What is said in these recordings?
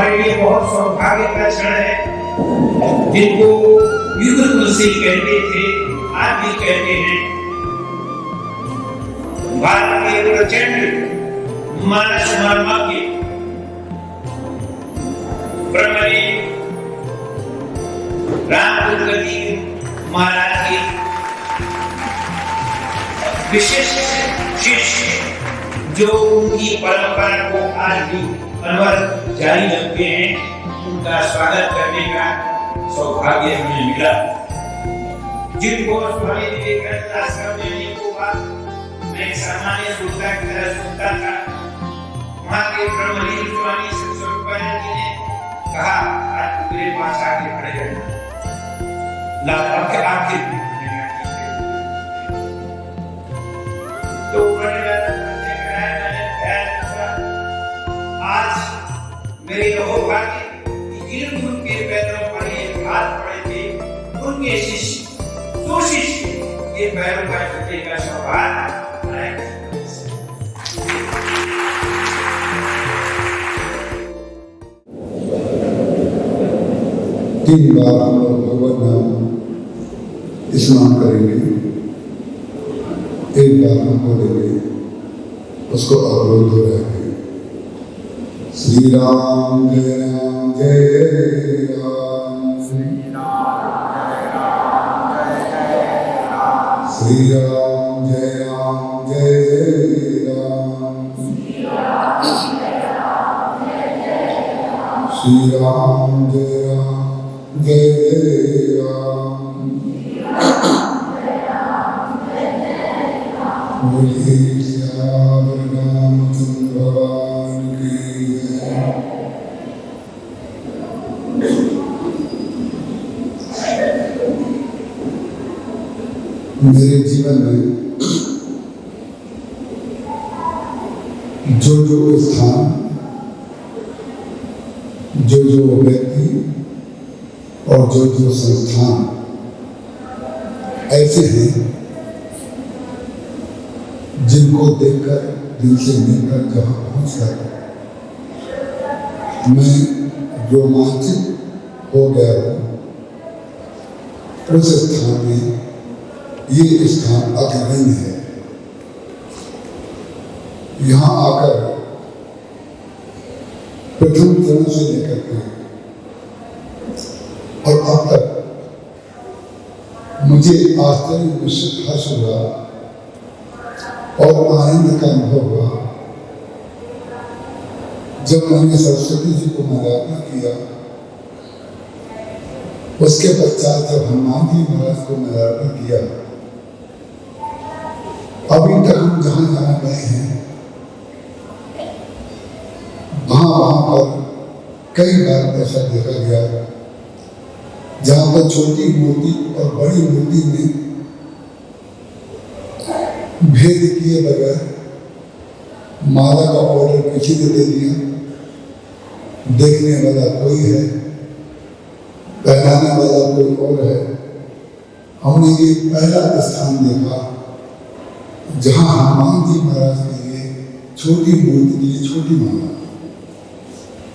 हमारे लिए बहुत सौभाग्य का क्षण है, जिनको युग तुलसी कहते थे, आज भी कहते हैं। भारत के प्रचंड मानस मामा के ब्रह्मणी रामचंद्र जी महाराज की विशेष शिष्य, जो उनकी परंपरा को आज भी अनवरत जारी रखते हैं, उनका स्वागत करने का सौभाग्य हमें मिला। जिनको स्वामी विवेकानंद आश्रम में नहीं हुआ, मैं सामान्य श्रोता की तरह सुनता था। वहाँ के ब्रह्मलीन स्वामी सत्स्वरूपानंद जी ने कहा, आज मेरे पास आके खड़े रहना, आखिर तो आज मेरे भाग्य जिन गुरु के पैरों पर ये हाथ पड़े थे, उनके शिष्य दो शिष्य ये पैरों का छूटे का सौभाग्य। तीन बार हम लोग भगवत नाम स्नान करेंगे, एक बार हम बोलेंगे, उसको अवरोध हो रहेंगे। श्री राम जय राम जय राम, श्री राम जय राम जय राम, श्री राम जय राम जय राम, श्री राम जय राम जय राम, श्री राम जय राम जय राम, बोलिए श्याम रामचंद्र भगवान की जय। मेरे जीवन में जो स्थान, जो व्यक्ति और जो संस्थान ऐसे हैं जिनको देखकर, दिल से मिलकर जहाँ पहुँचकर मैं रोमांचित हो गया हूँ, उस स्थान में ये स्थान अग्रणी है। यहाँ आकर प्रथम चरण से लेकर के और अब तक मुझे आश्चर्य निश्चित हर्ष हुआ और आनंद का अनुभव हुआ जब मैंने सरस्वती जी को आराधना किया। उसके पश्चात जब हनुमान जी महाराज को आराधना किया, अभी तक हम जहाँ जहाँ गए हैं वहाँ पर कई बार ऐसा देखा गया जहाँ पर छोटी मूर्ति और बड़ी मूर्ति में भेद किए बगैर माला का ऑर्डर किसी ने दे दिया, देखने वाला कोई है, पहनाने वाला कोई और है। हमने ये पहला स्थान देखा जहाँ हनुमान जी महाराज के लिए छोटी मूर्ति के लिए छोटी माला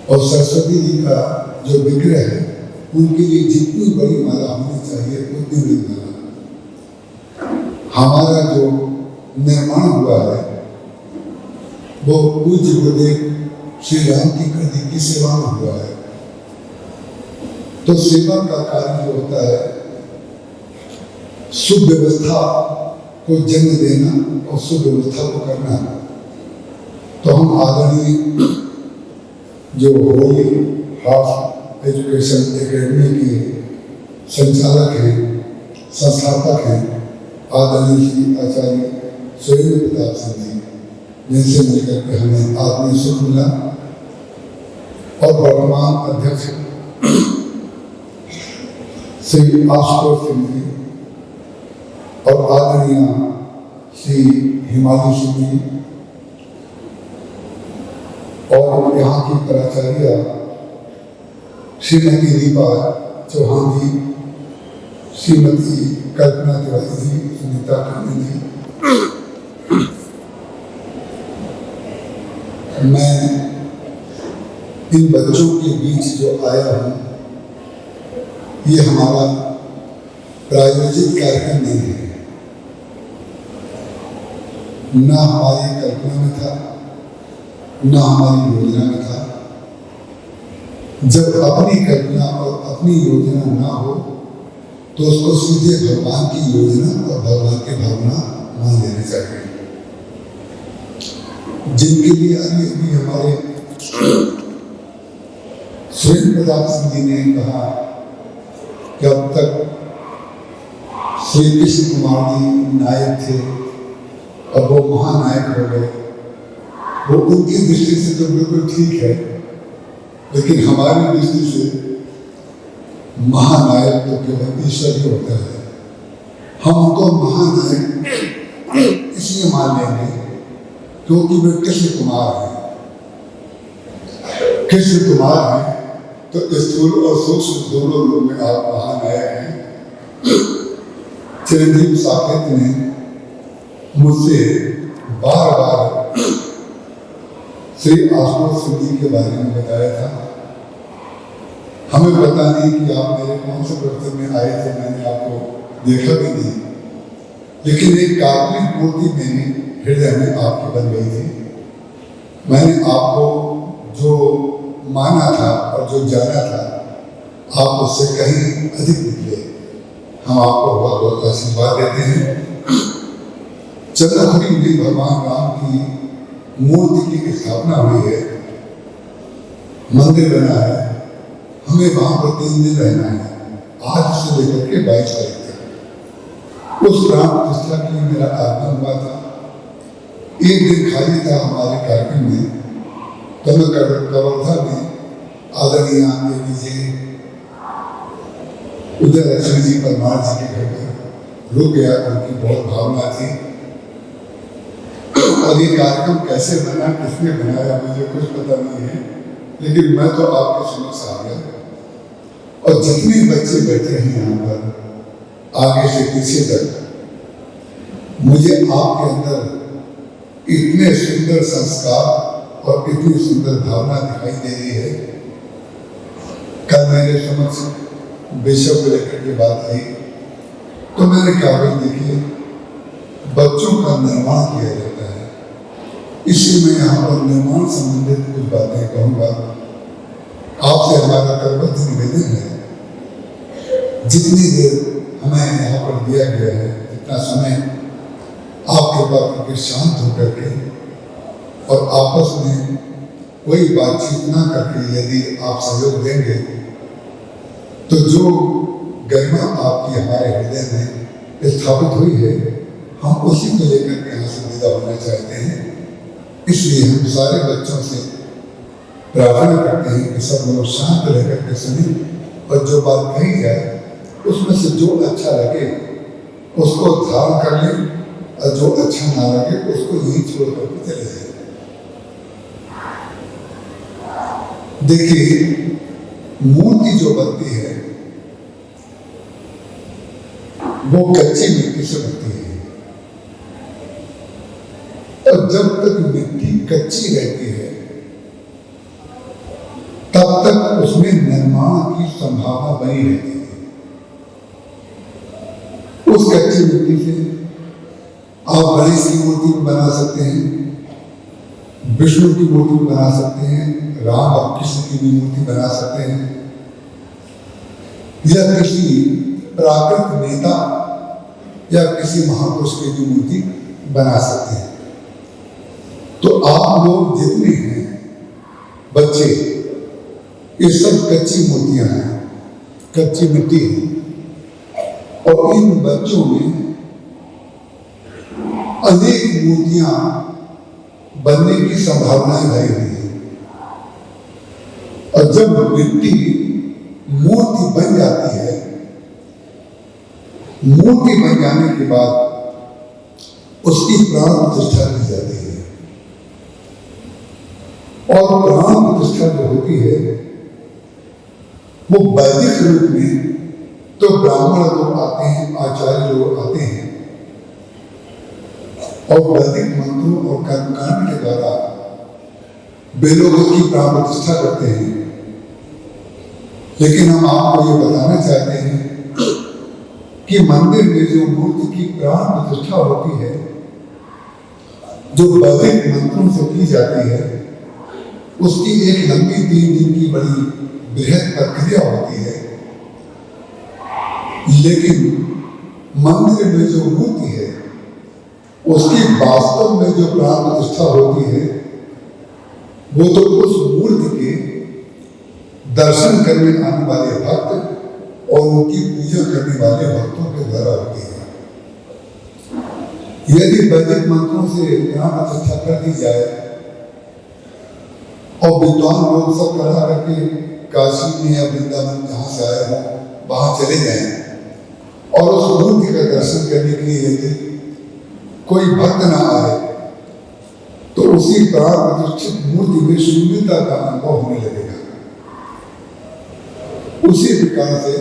और सरस्वती जी का जो विग्रह है उनके लिए जितनी बड़ी माला होनी चाहिए उतनी बड़ी माला। हमारा जो निर्माण हुआ है वो पूज्य गुरुदेव श्री राम की कृति की सेवा में हुआ है। तो सेवा का कार्य जो होता है, सुव्यवस्था को जन्म देना और सुव्यवस्था को करना। तो हम आदरणीय जो होली हाफ एजुकेशन एकेडमी के संचालक हैं, संस्थापक हैं, आदरणीय श्री आचार्य सुरेंद्र प्रताप सिंह जी, जिनसे मिलकर के हमें आत्मीय सुख मिला, और वर्तमान अध्यक्ष श्री आशुतोष सिंह जी और आदरणीय श्री हिमालय सिंह जी और यहाँ की प्राचार्य श्रीमती दीपा चौहान जी, श्रीमती कल्पना तिवारी जी, सुनीता खन्ना जी। मैं इन बच्चों के बीच जो आया हूँ, ये हमारा प्रायोजित कार्यक्रम नहीं है, ना हमारी कल्पना में था, ना हमारी योजना में था। जब अपनी कल्पना और अपनी योजना ना हो तो उसको सीधे भगवान की योजना और भगवान की भावना मान लेना चाहिए। जिनके लिए अभी हमारे सुरेंद्र प्रताप सिंह जी ने कहा कि अब तक श्री कृष्ण कुमार जी नायक थे, अब वो महानायक हो गए। वो उनकी दृष्टि से तो बिल्कुल ठीक है, लेकिन हमारी दृष्टि से महानायक तो केवल ईश्वर ही होता है। हम उनको महानायक इसलिए मान लेंगे क्योंकि वे कृष्ण कुमार हैं। कृष्ण कुमार हैं तो स्थूल और सूक्ष्म दोनों रूप में आप महानायक हैं। चिरंजीव साकेत ने मुझसे बार बार श्री आशुतोष सिंह जी के बारे में बताया था। हमें पता नहीं कि आप मेरे कौन से प्रवचन में आए थे, मैंने आपको देखा भी नहीं, लेकिन एक काल्पनिक मूर्ति मेरे हृदय में आपकी बन गई थी। मैंने आपको जो माना था और जो जाना था, आप उससे कहीं अधिक निकले। हम आपको बहुत बहुत आशीर्वाद देते हैं। चंद्रपुरी में भगवान राम की मूर्ति की स्थापना हुई है, मंदिर बना है। हमें वहां पर 3 दिन रहना है, आज से लेकर के 22 तारीख तक। उस प्राण प्रतिष्ठा के लिए मेरा आगमन हुआ था। एक दिन खाली था हमारे कार्यक्रम में, तो मैं कवर्धा में आदरणीय जी उदय लक्ष्मी जी परमार जी के घर पर रुक गया। उनकी बहुत भावना थी और ये कार्यक्रम कैसे बना, किसने बनाया, मुझे कुछ पता नहीं है, लेकिन मैं तो आपके समक्ष आ गया। और जितने बच्चे बैठे हैं यहाँ पर आगे से पीछे तक, मुझे आपके अंदर इतने सुंदर संस्कार और इतनी सुंदर भावना दिखाई दे रही है। कल मेरे समक्ष बिशप को लेकर के बात आई तो मैंने कहा भाई देखिए, बच्चों का निर्माण किया जाता है, इसलिए मैं यहाँ पर निर्माण संबंधित कुछ बातें कहूँगा। आपसे हमारा करबद्ध निवेदन है, जितनी देर हमें यहाँ पर दिया गया है, जितना समय आप कृपा करके शांत होकर के और आपस में कोई बातचीत ना करके यदि आप सहयोग देंगे तो जो गरिमा आपकी हमारे हृदय में स्थापित हुई है, हम उसी को लेकर के यहाँ से विदा होना चाहते हैं। इसलिए हम सारे बच्चों से प्रार्थना करते हैं कि सब लोग शांत रह करके सुने और जो बात कही जाए उसमें से जो अच्छा लगे उसको धारण कर लें और जो अच्छा ना लगे उसको यही छोड़ करके चले जाए। देखिए, मूर्ति जो बनती है वो कच्ची मिट्टी से बनती है, और जब तक मिट्टी कच्ची रहती है तब तक उसमें निर्माण की संभावना बनी रहती है। उस कच्ची मिट्टी से आप गणेश की मूर्ति बना सकते हैं, विष्णु की मूर्ति बना सकते हैं, राम और कृष्ण की भी मूर्ति बना सकते हैं, या किसी प्राकृत नेता या किसी महापुरुष की भी मूर्ति बना सकते हैं। तो आप लोग जितने हैं बच्चे, ये सब कच्ची मूर्तियां हैं, कच्ची मिट्टी है, और इन बच्चों में अनेक मूर्तियां बनने की संभावनाएं भरी हुई है। और जब मिट्टी मूर्ति बन जाती है, मूर्ति बन जाने के बाद उसकी प्राण प्रतिष्ठा की जाती है, और प्राण प्रतिष्ठा जो होती है वो वैदिक रूप में तो ब्राह्मण लोग आते हैं, आचार्य लोग आते हैं, और वैदिक मंत्रों और कर्मकांड के द्वारा वे लोग उसकी प्राण प्रतिष्ठा करते हैं, लेकिन हम आपको ये बताना चाहते हैं कि मंदिर में जो मूर्ति की प्राण प्रतिष्ठा होती है, जो वैदिक मंत्रों से की जाती है, उसकी एक लंबी 3 दिन की बड़ी बृहद प्रक्रिया होती है। लेकिन मंदिर में जो मूर्ति है, उसकी वास्तव में जो प्राण प्रतिष्ठा होती है, वो तो उस मूर्ति के दर्शन करने आने वाले भक्त और उनकी पूजा करने वाले भक्तों के द्वारा होती है। यदि वैदिक मंत्रों से प्राण प्रतिष्ठा कर दी जाए और विद्वान लोग सब करा करके काशी में या वृंदावन जहाँ से आए हों वहाँ चले जाएं और उस मूर्ति का दर्शन करने के लिए यदि कोई भक्त ना आए, तो उसी प्राण प्रतिष्ठित मूर्ति में शून्यता का अनुभव होने लगेगा। उसी प्रकार से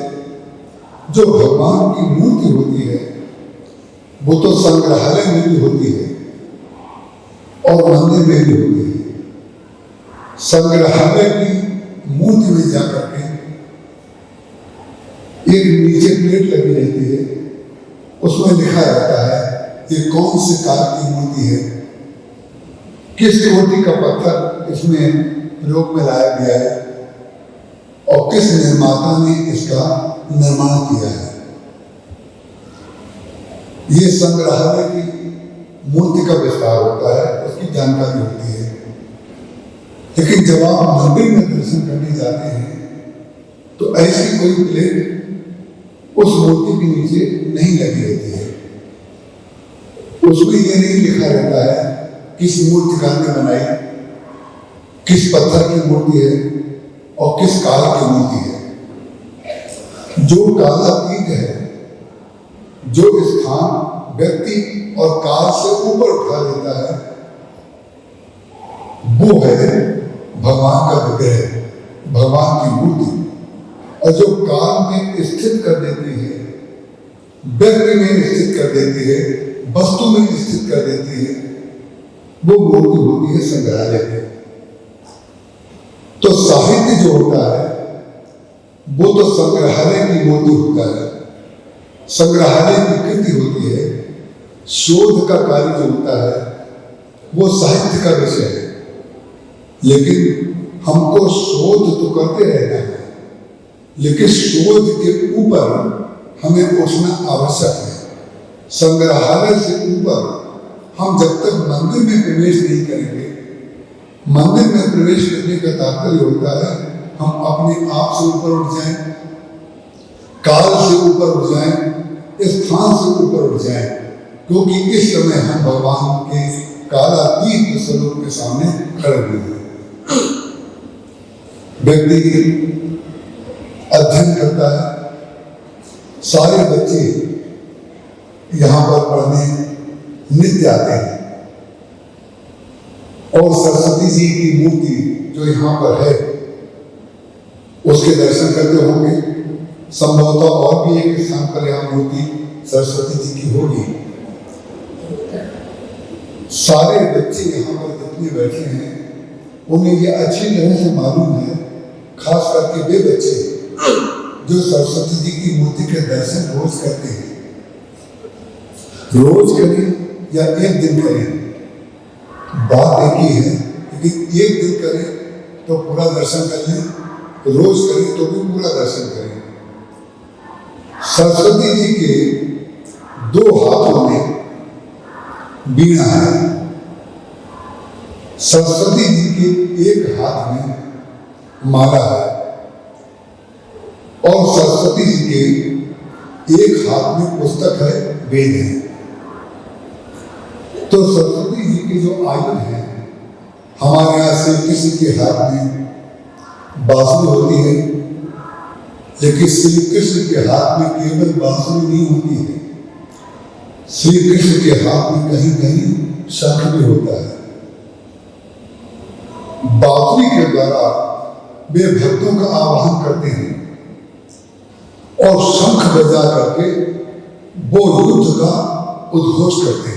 जो भगवान की मूर्ति होती है, वो तो संग्रहालय में भी होती है और मंदिर में भी होती है। संग्रहालय की मूर्ति में जाकर के एक नीचे प्लेट लगी रहती है, उसमें लिखा रहता है ये कौन से काल की मूर्ति है, किस कोटि का पत्थर इसमें प्रयोग में लाया गया है और किस निर्माता ने इसका निर्माण किया है। ये संग्रहालय की मूर्ति का विस्तार होता है, उसकी जानकारी होती है। लेकिन जब आप मंदिर में दर्शन करने जाते हैं तो ऐसी कोई प्लेट उस मूर्ति के नीचे नहीं लगी रहती है। उसमें ये नहीं लिखा रहता है किस मूर्तिकार ने बनाई, किस पत्थर की मूर्ति है और किस काल की मूर्ति है। जो कालातीत है, जो स्थान व्यक्ति और काल से ऊपर उठा देता है, वो है भगवान का विग्रह, भगवान की मूर्ति। और जो काल में स्थित कर देती है, व्यक्ति में स्थित कर देती है, वस्तु में स्थित कर देती है, वो मूर्ति होती है संग्रहालय में। तो साहित्य जो होता है वो तो संग्रहालय की मूर्ति होता है, संग्रहालय की कृति होती है। शोध का कार्य जो होता है वो साहित्य का विषय है, लेकिन हमको शोध तो करते रहना है, लेकिन शोध के ऊपर हमें उठना आवश्यक है। संग्रहालय से ऊपर हम जब तक मंदिर में प्रवेश नहीं करेंगे, मंदिर में प्रवेश करने का तात्पर्य होता है हम अपने आप से ऊपर उठ जाएं, काल से ऊपर उठ जाएं, स्थान से ऊपर उठ जाएं, क्योंकि इस समय हम भगवान के कालातीत स्वरूप के सामने खड़े हुए हैं। व्यक्ति अध्ययन करता है, सारे बच्चे यहाँ पर पढ़ने नित्य आते हैं और सरस्वती जी की मूर्ति जो यहाँ पर है उसके दर्शन करते होंगे। संभवतः और भी एक स्थान पर यहाँ मूर्ति सरस्वती जी की होगी। सारे बच्चे यहाँ पर जितने बैठे हैं उन्हें ये अच्छी तरह से मालूम है, खास करके वे बच्चे जो सरस्वती जी की मूर्ति के दर्शन रोज करते हैं। रोज करें या एक दिन करें, बात एक ही है, लेकिन एक दिन करें तो पूरा दर्शन कर लें, रोज करें तो भी पूरा दर्शन करें। सरस्वती जी के 2 हाथों में वीणा है, सरस्वती जी के एक हाथ में माला है और सरस्वती जी के एक हाथ में पुस्तक है, वेद है। तो सरस्वती जी के जो आयुध है, हमारे यहाँ से किसी के हाथ में बांसुरी होती है, लेकिन श्री कृष्ण के हाथ में केवल बांसुरी नहीं होती है, श्री कृष्ण के हाथ में कहीं कहीं शंख भी होता है। बांसुरी के द्वारा वे भक्तों का आवाहन करते हैं और शंख बजा करके वो युद्ध का उद्घोष करते हैं।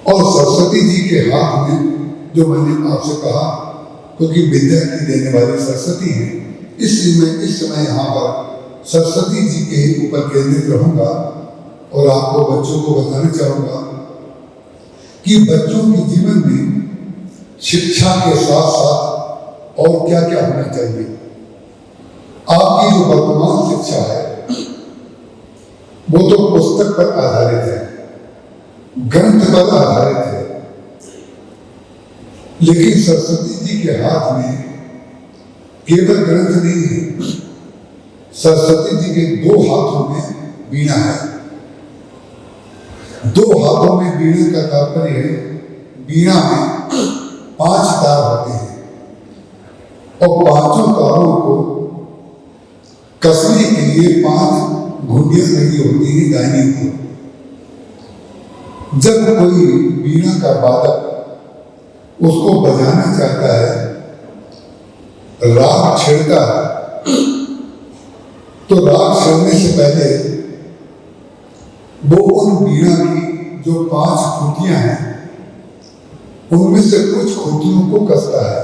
और सरस्वती जी के हाथ में जो मैंने आपसे कहा, क्योंकि विद्या की देने वाली सरस्वती है, इसलिए मैं इस समय यहाँ पर सरस्वती जी के ही ऊपर केंद्रित रहूंगा और आपको बच्चों को बताना चाहूंगा कि बच्चों के जीवन में शिक्षा के साथ साथ और क्या क्या होना चाहिए। आपकी जो वर्तमान शिक्षा है वो तो पुस्तक पर आधारित है, ग्रंथ पर आधारित है, लेकिन सरस्वती जी के हाथ में केवल ग्रंथ नहीं है। सरस्वती जी के दो हाथों में वीणा है। दो हाथों में वीणा का तात्पर्य है, वीणा में 5 तार होते हैं और 5 तारों को कसने के लिए 5 घुंडियां लगी होती है दाहिनी ओर। जब कोई वीणा का वादक उसको बजाना चाहता है, राग छेड़ता है, तो राग छेड़ने से पहले वो उन वीणा की जो 5 खूंटियां हैं उनमें से कुछ खूंटियों को कसता है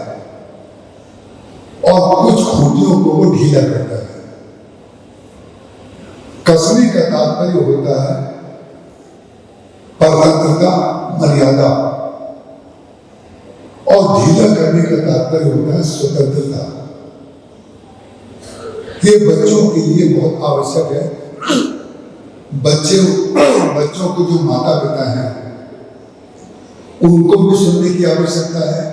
और कुछ खूंटियों को वो ढीला करता है। कसने का तात्पर्य होता है परतंत्रता, मर्यादा, और ढीला करने का तात्पर्य होता है स्वतंत्रता। ये बच्चों के लिए बहुत आवश्यक है। बच्चों को जो माता पिता हैं उनको भी सुनने की आवश्यकता है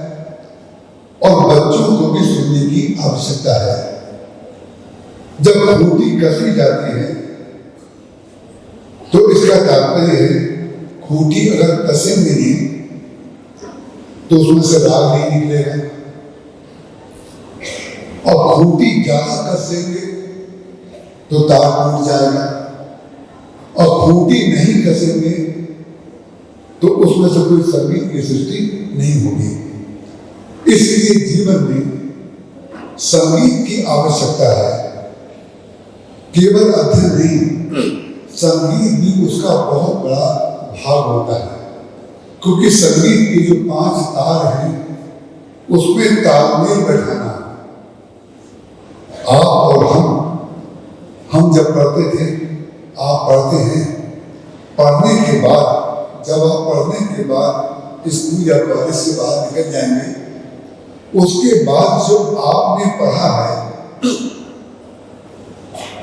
और बच्चों को भी सुनने की आवश्यकता है। जब खूंटी कसी जाती है तो इसका तात्पर्य है खूंटी अगर कसेंगे नहीं तो उसमें से राग नहीं निकलेगा, और खूंटी ज्यादा कसेंगे तो तार टूट जाएगा, और खूंटी नहीं कसेंगे तो उसमें से कोई संगीत की सृष्टि नहीं होगी। इसलिए जीवन में संगीत की आवश्यकता है। केवल अध्ययन नहीं, संगीत भी उसका बहुत बड़ा भाग होता है, क्योंकि संगीत के जो 5 तार हैं उसमें तालमेल बैठाना। आप और हम जब पढ़ते थे, आप पढ़ते हैं, पढ़ने के बाद जब आप पढ़ने के बाद स्कूल या कॉलेज से बाहर निकल जाएंगे, उसके बाद जो आपने पढ़ा है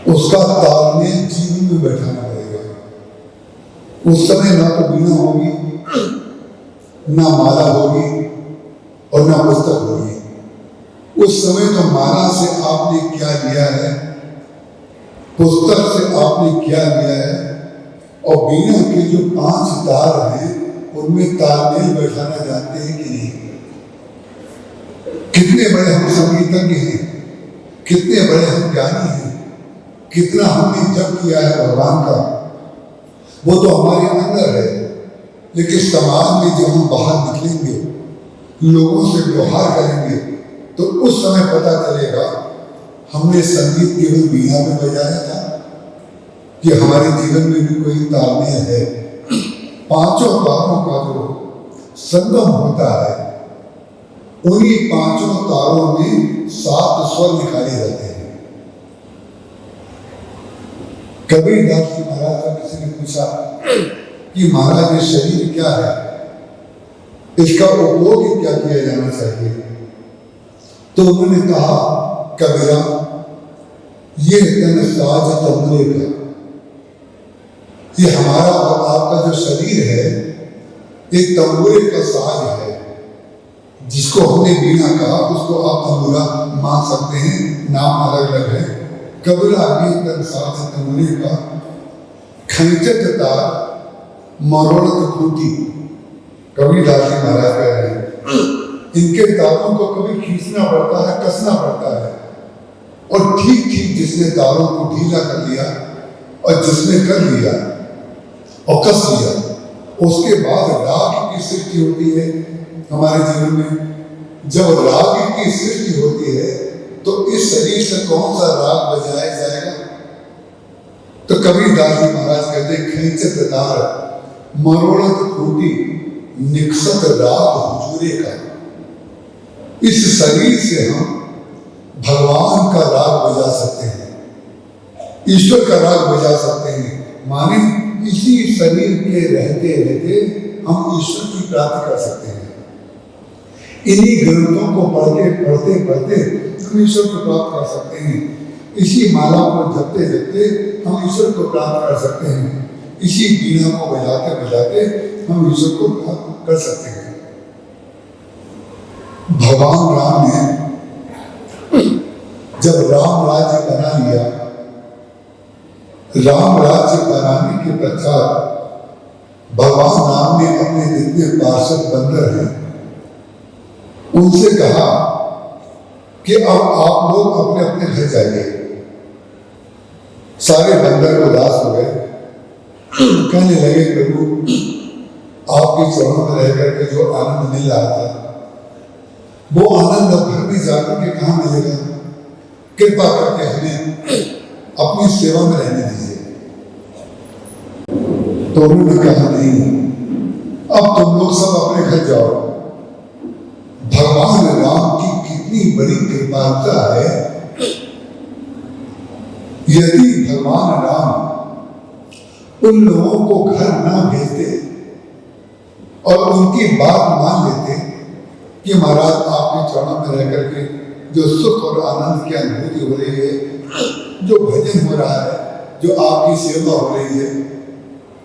उसका तालमेल जीवन में बैठाना पड़ेगा। उस समय ना तो वीणा होगी, ना माला होगी और ना पुस्तक होगी। उस समय तो माला से आपने क्या लिया है, पुस्तक से आपने क्या लिया है, और वीणा के जो 5 तार हैं उनमें तालमेल बैठाना जानते हैं कि नहीं। कितने बड़े हम संगीतज्ञ हैं, कितने बड़े हम ज्ञानी हैं, कितना हमने जप किया है भगवान का, वो तो हमारे अंदर है। लेकिन समाज में जब हम बाहर निकलेंगे, लोगों से व्यवहार करेंगे, तो उस समय पता चलेगा हमने संगीत केवल वीणा में बजाया था कि हमारे जीवन में भी कोई तालमेल है। 5 तारों का जो संगम होता है, उन्हीं 5 तारों में 7 स्वर निकाले जाते हैं। कबीरदास जी महाराज का किसी ने पूछा कि महाराज ये शरीर क्या है, इसका उपयोग क्या किया जाना चाहिए, तो उन्होंने कहा कबीरा ये तन साज तमरे का, ये हमारा और आपका जो शरीर है एक तंबूरे का साज है। जिसको हमने वीणा कहा उसको आप तंबूरा मान सकते हैं, नाम अलग अलग है। कबीरा ये तन साज तमरे का, खंचत तार मरोड़त खूंटी। कबीरदास जी महाराज कह रहे हैं इनके तारों को कभी खींचना पड़ता है, कसना पड़ता है, और ठीक ठीक जिसने तारों को ढीला कर लिया और जिसने कर लिया और कस लिया, उसके बाद राग की सृष्टि होती है हमारे जीवन में। जब राग की सृष्टि होती है तो इस शरीर से कौन सा राग बजाया जाएगा? तो कबीरदास जी महाराज कहते हैं खींचत तार मरोड़त खूंटी निकसत राग हुजूरे का। इस शरीर से हम भगवान का राग बजा सकते हैं, ईश्वर का राग बजा सकते हैं। माने इसी शरीर के रहते रहते हम ईश्वर की प्राप्ति कर सकते हैं। इन्हीं ग्रंथों को पढ़ते पढ़ते पढ़ते हम ईश्वर को प्राप्त कर सकते हैं। इसी माला को जपते जपते हम ईश्वर को प्राप्त कर सकते हैं। इसी बीना को बजाते बजाते हम ईश्वर को प्राप्त कर सकते हैं। भगवान राम ने जब राम राज्य बना लिया, राम राज्य बनाने के पश्चात भगवान राम ने अपने जितने पार्षद बंदर हैं उनसे कहा कि अब आप लोग अपने अपने घर जाइए। सारे बंदर उदास हो गए, कहने लगे प्रभु आपके चरणों में रह करके जो आनंद मिल रहा था वो आनंद अब घर में जाकर के कहाँ मिलेगा? कृपा करके हमें अपनी सेवा में रहने दीजिए। तो उन्होंने कहा नहीं, अब तुम लोग सब अपने घर जाओ। भगवान राम की कितनी बड़ी कृपालुता है। यदि भगवान राम उन लोगों को घर ना भेजते और उनकी बात मान लेते कि महाराज आपके चरणों में रह करके जो सुख और आनंद की अनुभूति हो रही है, जो भजन हो रहा है, जो आपकी सेवा हो रही है,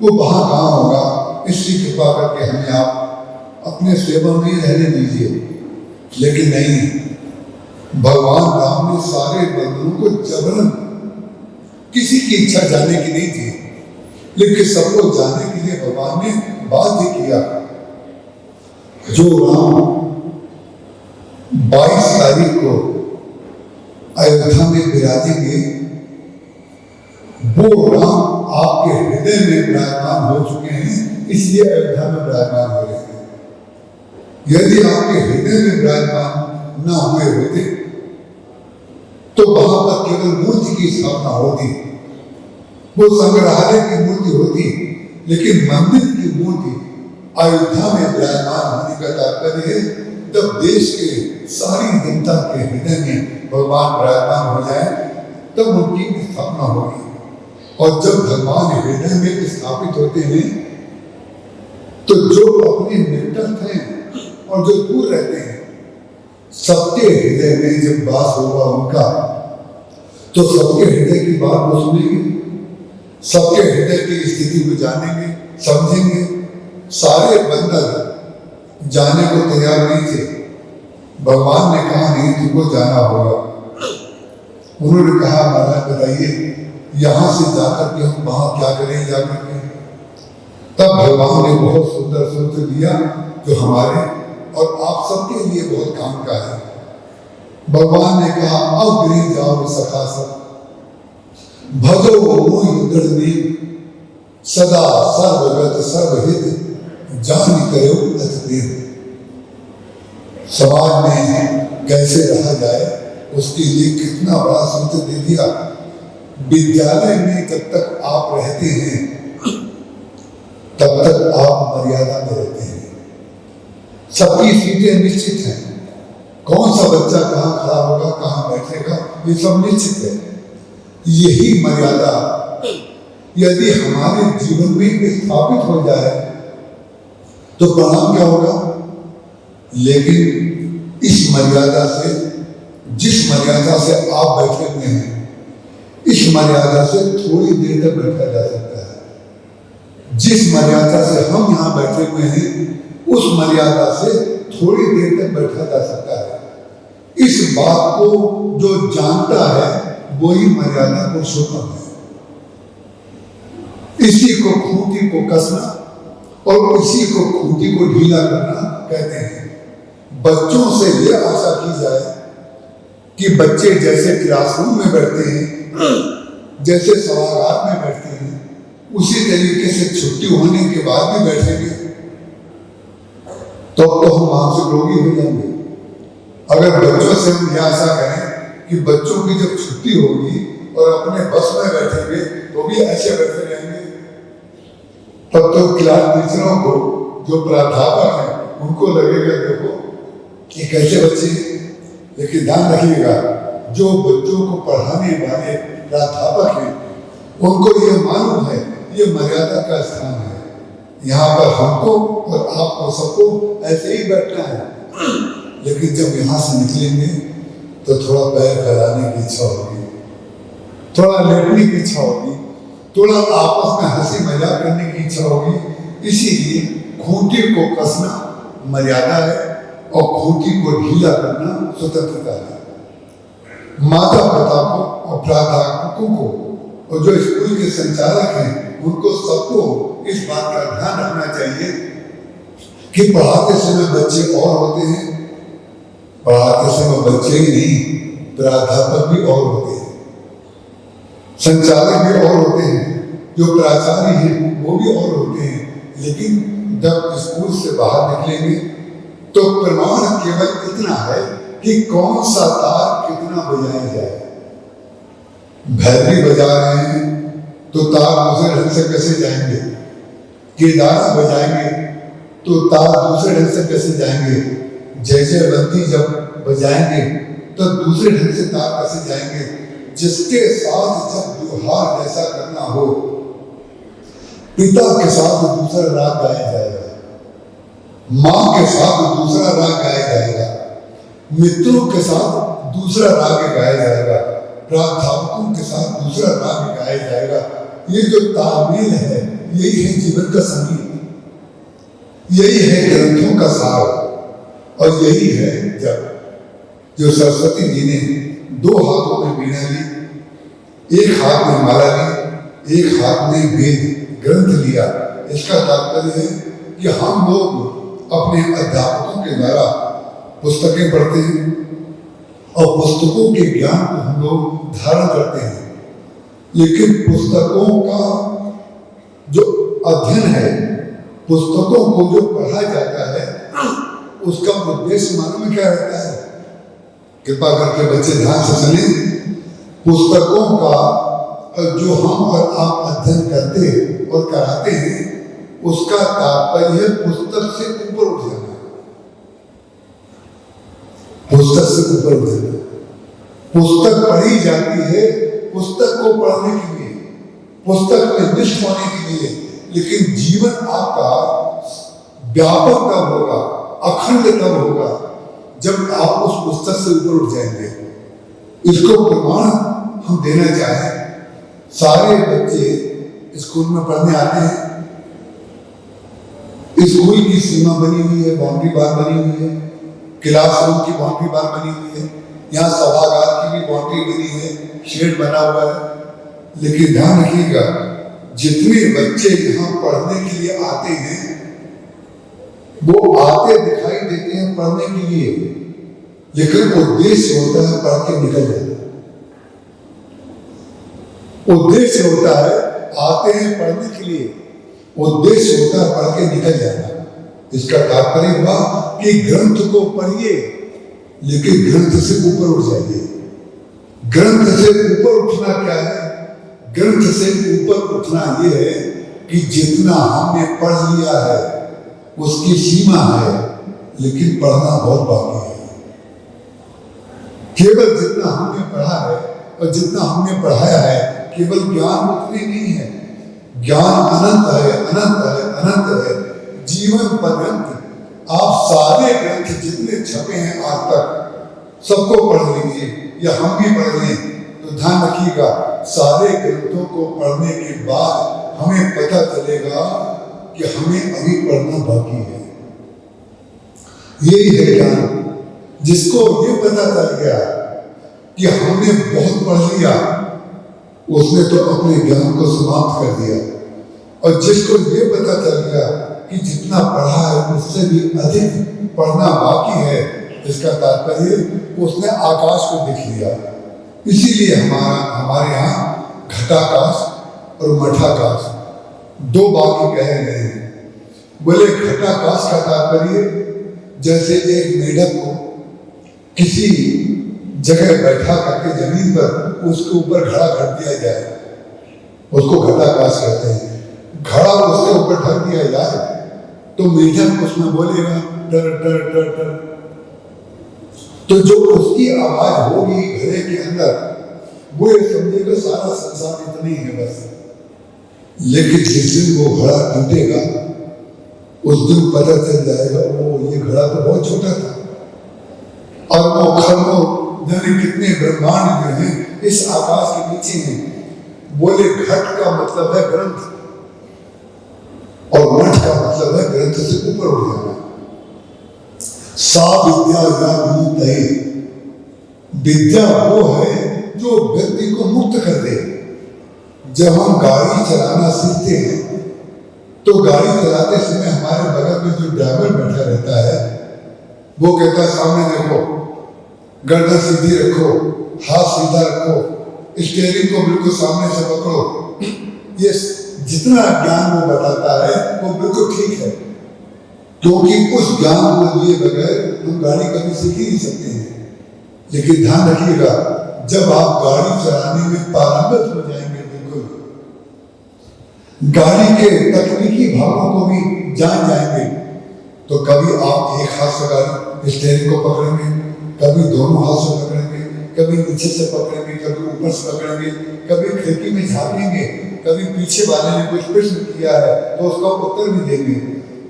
वो वहां कहाँ होगा? इसकी कृपा करके हमें आप अपने सेवा में ही रहने दीजिए। लेकिन नहीं, भगवान राम ने सारे बंधुओं को जबरन, किसी की इच्छा जाने की नहीं थी, लेकिन सबको जाने के लिए भगवान ने बाध्य किया। जो राम 22 तारीख को अयोध्या में विराजेंगे, वो राम आपके हृदय में विराजमान हो चुके हैं, इसलिए अयोध्या में विराजमान हो रहे हैं। यदि आपके हृदय में विराजमान न हुए होते तो वहां पर केवल मूर्ति की स्थापना होती, वो संग्रहालय की मूर्ति होती, लेकिन मंदिर की मूर्ति अयोध्या में विराजमान होने का तात्पर्य है जब देश के सारी जनता के हृदय में भगवान विराजमान हो जाए तब उनकी स्थापना होगी। और जब भगवान हृदय में स्थापित होते हैं तो जो अपने निकट हैं और जो दूर रहते हैं, सबके हृदय में जब वास होगा उनका, तो सबके हृदय की बात वो सुनेंगे, सबके हृदय की स्थिति को जानेंगे, समझेंगे। सारे बंदर जाने को तैयार नहीं थे। भगवान ने कहा नहीं, तुमको जाना होगा। उन्होंने कहा महाराज बताइए यहां से जाकर के हम वहां क्या करें जाकर के? तब भगवान ने बहुत सुंदर सूत्र दिया जो हमारे और आप सबके लिए बहुत काम का है। भगवान ने कहा अब गृह जाओ सखा सब, भजो मोहि सदा सर्वगत सर्वहित, जान करो अतिदेव। समाज में कैसे रहा जाए उसके लिए कितना बड़ा सूत्र दे दिया। विद्यालय में जब तक आप रहते हैं तब तक आप मर्यादा में रहते हैं, सबकी सीटें निश्चित हैं, कौन सा बच्चा कहाँ खड़ा होगा, कहाँ बैठेगा, ये सब निश्चित है। यही मर्यादा यदि हमारे जीवन में स्थापित हो जाए तो परिणाम क्या होगा? लेकिन इस मर्यादा से, जिस मर्यादा से आप बैठे हुए हैं, इस मर्यादा से थोड़ी देर तक बैठा जा सकता है। जिस मर्यादा से हम यहाँ बैठे हुए हैं उस मर्यादा से थोड़ी देर तक बैठा जा सकता है। इस बात को जो जानता है वही मर्यादा पुरुषोत्तम है। इसी को खूंटी को कसना और इसी को खूंटी को ढीला करना कहते हैं। बच्चों से यह आशा की जाए कि बच्चे जैसे क्लासरूम में बैठते हैं, जैसे सभागार में बैठते हैं, उसी तरीके से छुट्टी होने के बाद भी बैठेंगे तो हम मानसिक रोगी हो जाएंगे। अगर बच्चों से हम यह आशा करें कि बच्चों की जब छुट्टी होगी और अपने बस में बैठेंगे तो भी ऐसे बैठे रहेंगे, तब तो क्लास टीचरों को, जो प्राध्यापक हैं, उनको लगेगा देखो ये कैसे बच्चे लेकिन ध्यान रखिएगा, जो बच्चों को पढ़ाने वाले प्राध्यापक हैं उनको ये मालूम है ये मर्यादा का स्थान है, यहाँ पर हमको और आपको सबको ऐसे ही बैठना है। लेकिन जब यहाँ से निकलेंगे तो थोड़ा पैर फैलाने की इच्छा होगी, थोड़ा लेटने की इच्छा होगी, थोड़ा आपस में हंसी मजाक करने की इच्छा होगी। इसीलिए खूंटी को कसना मर्यादा है और खूंटी को ढीला करना स्वतंत्रता है। माता पिता को और प्राध्यापकों को और जो स्कूल के संचालक हैं उनको सबको इस बात का ध्यान रखना चाहिए कि पढ़ाते समय बच्चे और होते हैं, पढ़ाते समय बच्चे ही नहीं प्राध्यापक भी और होते हैं, संचालक भी और होते हैं, जो प्राचार्य हैं वो भी और होते हैं। लेकिन जब स्कूल से बाहर निकलेंगे तो प्रमाण केवल इतना है कि कौन सा तार कितना बजाया जाए। भैरवी बजा रहे हैं तो तार दूसरे ढंग से कैसे जाएंगे, केदारा बजाएंगे तो तार दूसरे ढंग से कैसे जाएंगे, जैसे बंदी जब बजाएंगे तो दूसरे ढंग से तार कैसे जाएंगे। जिसके साथ जब व्यवहार जैसा करना हो, पिता के साथ दूसरा राग गाया जाएगा, माँ के साथ दूसरा राग गाया जाएगा, मित्रों के साथ दूसरा राग गाया जाएगा, प्राध्यापकों के साथ दूसरा राग गाया जाएगा। ये जो तालमेल है यही है जीवन का संगीत, यही है ग्रंथों का सार, और यही है जब जो सरस्वती जी ने दो हाथों में वीणा ली, एक हाथ में माला ली, एक हाथ में वेद ग्रंथ लिया। इसका तात्पर्य है कि हम लोग अपने अध्यापकों के द्वारा पुस्तकें पढ़ते हैं और पुस्तकों के ज्ञान को हम लोग धारण करते हैं, लेकिन पुस्तकों का जो अध्ययन है, पुस्तकों को जो पढ़ा जाता है, उसका उद्देश्य मालूम क्या रहता है? कृपा करके बच्चे ध्यान से सुने। पुस्तकों का जो हम और आप अध्ययन करते और कराते हैं उसका तात्पर्य पुस्तक से ऊपर उठ जाना, पुस्तक से ऊपर उठ जाना। पुस्तक पढ़ी जाती है पुस्तक को पढ़ने के लिए, पुस्तक में निष्ठ होने के लिए, लेकिन जीवन आपका व्यापक तब होगा, अखंड तब होगा जब आप उस पुस्तक से ऊपर उठ जाएंगे। इसको प्रमाण हम देना चाहें, सारे बच्चे स्कूल में पढ़ने आते हैं, स्कूल की सीमा बनी हुई है, बाउंड्री बार बनी हुई है, क्लासरूम की बाउंड्री बार बनी हुई है, यहाँ सभागार की भी बाउंड्री बनी है, शेड बना हुआ है। लेकिन ध्यान रखिएगा, जितने बच्चे यहाँ पढ़ने के लिए आते हैं वो आते दिखाई देते हैं पढ़ने के लिए, लेकिन उद्देश्य होता है पढ़ के निकल जाना। उद्देश्य होता है आते हैं पढ़ने के लिए, उद्देश्य होता है पढ़ के निकल जाना। इसका तात्पर्य हुआ कि ग्रंथ को पढ़िए लेकिन ग्रंथ से ऊपर उठ जाइए। ग्रंथ से ऊपर उठना क्या है? ग्रंथ से ऊपर उठना यह है कि जितना हमने पढ़ लिया है उसकी सीमा है, लेकिन पढ़ना बहुत बाकी है। केवल जितना हमने पढ़ा है और जितना हमने पढ़ाया है, केवल ज्ञान उतनी नहीं है, ज्ञान अनंत है, अनंत है, अनंत है। जीवन पर्यंत आप सारे ग्रंथ जितने छपे हैं आज तक सबको पढ़ लीजिए, या हम भी पढ़ लें तो ध्यान रखिएगा, सारे ग्रंथों को पढ़ने के बाद हमें पता चलेगा कि हमें अभी पढ़ना बाकी है। यही है ज्ञान। जिसको ये पता चल गया कि हमने बहुत पढ़ लिया, उसने तो अपने ज्ञान को समाप्त कर दिया, और जिसको ये पता चल गया कि जितना पढ़ा है उससे भी अधिक पढ़ना बाकी है, इसका तात्पर्य उसने आकाश को देख लिया। इसीलिए हमारे यहाँ घटाकाश और मठाकाश दो बाकी कहे गए हैं। बोले घटाकाश का तात्पर्य जैसे एक मेढक को किसी जगह बैठा करके जमीन पर उसके ऊपर घड़ा ढक दिया जाए, उसको घटाकाश कहते हैं। घड़ा उसके ऊपर ढक दिया जाए तो मेढक उसमें बोलेगा डर डर डर डर। तो जो उसकी आवाज होगी घड़े के अंदर, वो ये समझेगा सारा संसार इतना ही है बस। लेकिन जिस दिन वो घड़ा टूटेगा उस दिन पता चल जाएगा वो ये घड़ा तो बहुत छोटा था, और वो खरबों जाने कितने ब्रह्मांड जो हैं इस आकाश के नीचे हैं। बोले घट का मतलब है ग्रंथ, और मठ का मतलब है ग्रंथ से ऊपर उठ जाना। सा विद्या या विद्या वो है जो व्यक्ति को मुक्त कर दे। जब हम गाड़ी चलाना सीखते हैं तो गाड़ी चलाते समय हमारे बगल में जो ड्राइवर बैठा रहता है वो कहता है सामने देखो, गर्दन सीधी रखो, हाथ सीधा रखो, स्टीयरिंग को बिल्कुल सामने से पकड़ो। ये जितना ज्ञान वो बताता है वो बिल्कुल ठीक है, क्योंकि उस ज्ञान को लिए बगैर हम गाड़ी कभी सीख ही नहीं सकते हैं। लेकिन ध्यान रखिएगा, जब आप गाड़ी चलाने में पारंगत हो जाएंगे, बिल्कुल गाड़ी के तकनीकी भागों को भी जान जाएंगे, तो कभी आप एक हाथ से गाड़ी स्टीयरिंग को पकड़ेंगे, कभी दोनों हाथ से पकड़ेंगे, कभी नीचे से पकड़ेंगे, कभी ऊपर से पकड़ेंगे, कभी खिड़की में झांकेंगे, कभी पीछे वाले ने कुछ प्रश्न किया है तो उसका उत्तर भी देंगे,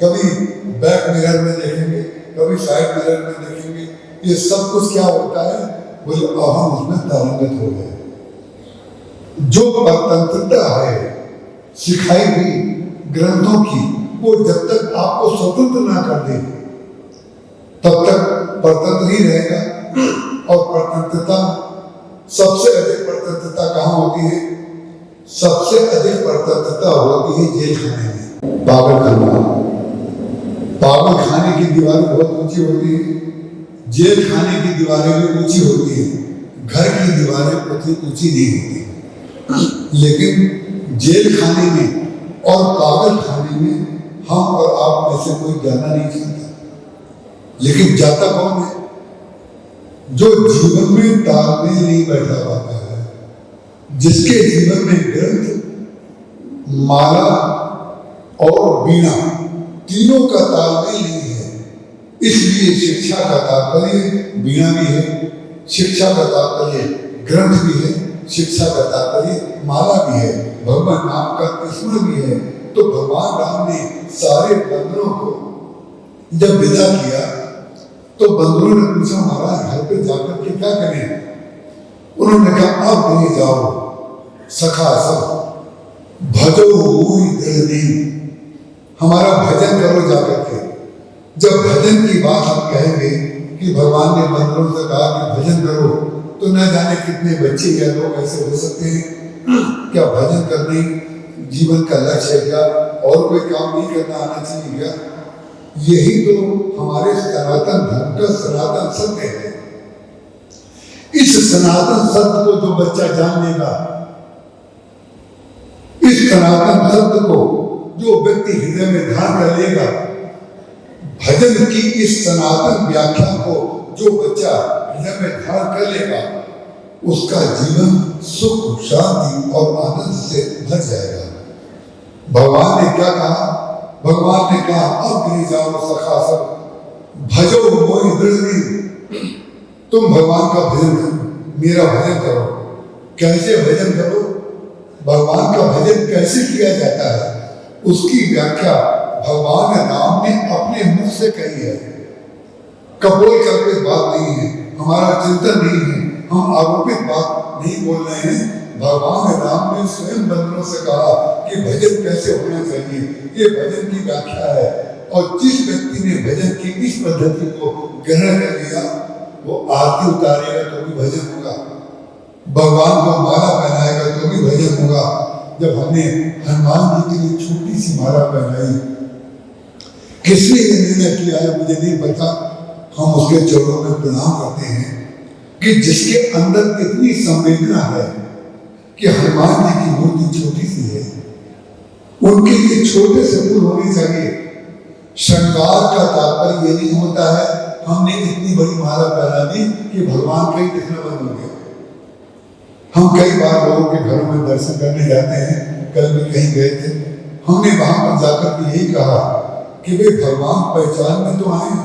कभी बैक मिरर में देखेंगे, कभी साइड मिरर में देखेंगे। ये सब कुछ क्या होता है? बोले अब हम उसमें पारंगत हो गए। जो परतंत्रता है सिखाई हुई ग्रंथों की, वो जब तक आपको स्वतंत्र ना कर दे तब तक परतंत्र ही रहेगा। और परतंत्रता, सबसे अधिक परतंत्रता कहाँ होती है? सबसे अधिक परतंत्रता होती है जेल खाने में। पागल खाना, पागल खाने की दीवारें बहुत ऊंची होती है, जेल खाने की दीवारें भी ऊंची होती है, घर की दीवारें उतनी ऊंची नहीं होती। लेकिन जेल खाने में और पागल खाने में हम और आप में से कोई जाना नहीं चाहता, लेकिन जाता कौन है? जो जीवन में तालमेल नहीं बैठा पाता है, जिसके जीवन में ग्रंथ, माला और बीणा तीनों का तालमेल नहीं है। इसलिए शिक्षा का तात्पर्य बीणा भी है, शिक्षा का तात्पर्य ग्रंथ भी है, शिक्षा का तात्पर्य माला भी है, भगवान नाम का स्मरण भी है। तो भगवान राम ने सारे बंदरों को जब विदा किया तो बंदरों ने पूछा, महाराज घर पे जाकर के क्या करें? उन्होंने कहा अब नहीं जाओ सखा सब भजो मोहि दृढ़ दीन, हमारा भजन करो जाकर के। जब भजन की बात हम कहेंगे कि भगवान ने बंदरों से कहा कि भजन करो, तो न जाने कितने बच्चे या लोग ऐसे हो सकते हैं। क्या भजन करने जीवन का लक्ष्य है क्या? और कोई काम नहीं करना आना चाहिए क्या? यही तो हमारे सनातन धर्म का सनातन सत्य है। इस सनातन सत्य को जो बच्चा जान लेगा, इस सनातन सत्य को जो व्यक्ति हृदय में धारण कर लेगा, भजन की इस सनातन व्याख्या को जो बच्चा हृदय में धारण कर लेगा, उसका जीवन सुख, शांति और आनंद से भर जाएगा। भगवान ने क्या कहा? भगवान ने कहा अब गिर जाओ सखा सब भजो मोहि दृढ़ दीन, तुम भगवान का भजन करो, मेरा भजन करो। कैसे भजन करो? भगवान का भजन कैसे किया जाता है उसकी व्याख्या भगवान राम ने अपने मुख से कही है। कपोल कल्पित बात नहीं है, हमारा चिंतन नहीं है, हम आरोपित बात नहीं बोल रहे हैं। भगवान राम ने स्वयं बंदरों से कहा कि भजन कैसे होना चाहिए, ये भजन की व्याख्या है। और जिस व्यक्ति ने भजन की इस पद्धति को ग्रहण कर लिया, वो आरती उतारेगा तो भी भजन होगा, भगवान को माला पहनाएगा तो भी भजन होगा। जब हमने हनुमान जी के लिए छोटी सी माला पहनाई, किसने ये निर्णय किया है मुझे नहीं पता, हम उसके चरणों में प्रणाम करते हैं कि जिसके अंदर इतनी संवेदना है कि हनुमान जी की मूर्ति छोटी सी है, उनके लिए छोटे से फूल होने चाहिए। श्रृंगार का तात्पर्य ये नहीं होता है हमने इतनी बड़ी माला पहना दी कि भगवान का ही दिखना बंद हो गया। हम कई बार लोगों के घरों में दर्शन करने जाते हैं, कल भी कहीं गए थे, हमने वहां पर जाकर के यही कहा कि वे भगवान पहचान में तो आए,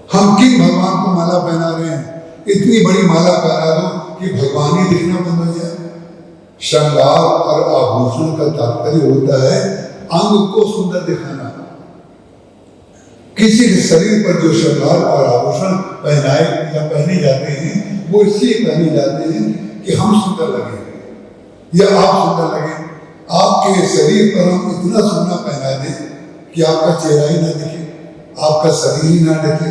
हम किन भगवान को माला पहना रहे हैं? इतनी बड़ी माला पहना दो कि भगवान ही दिखना बंद हो जाए। श्रृंगार और आभूषण का तात्पर्य होता है अंग को सुंदर दिखाना। किसी के शरीर पर जो श्रृंगार और आभूषण पहनाए या पहने जाते हैं वो इसलिए पहने जाते हैं कि हम सुंदर लगे या आप सुंदर लगे। आपके शरीर पर हम इतना सोना पहना दें कि आपका चेहरा ही ना दिखे, आपका शरीर ही ना दिखे,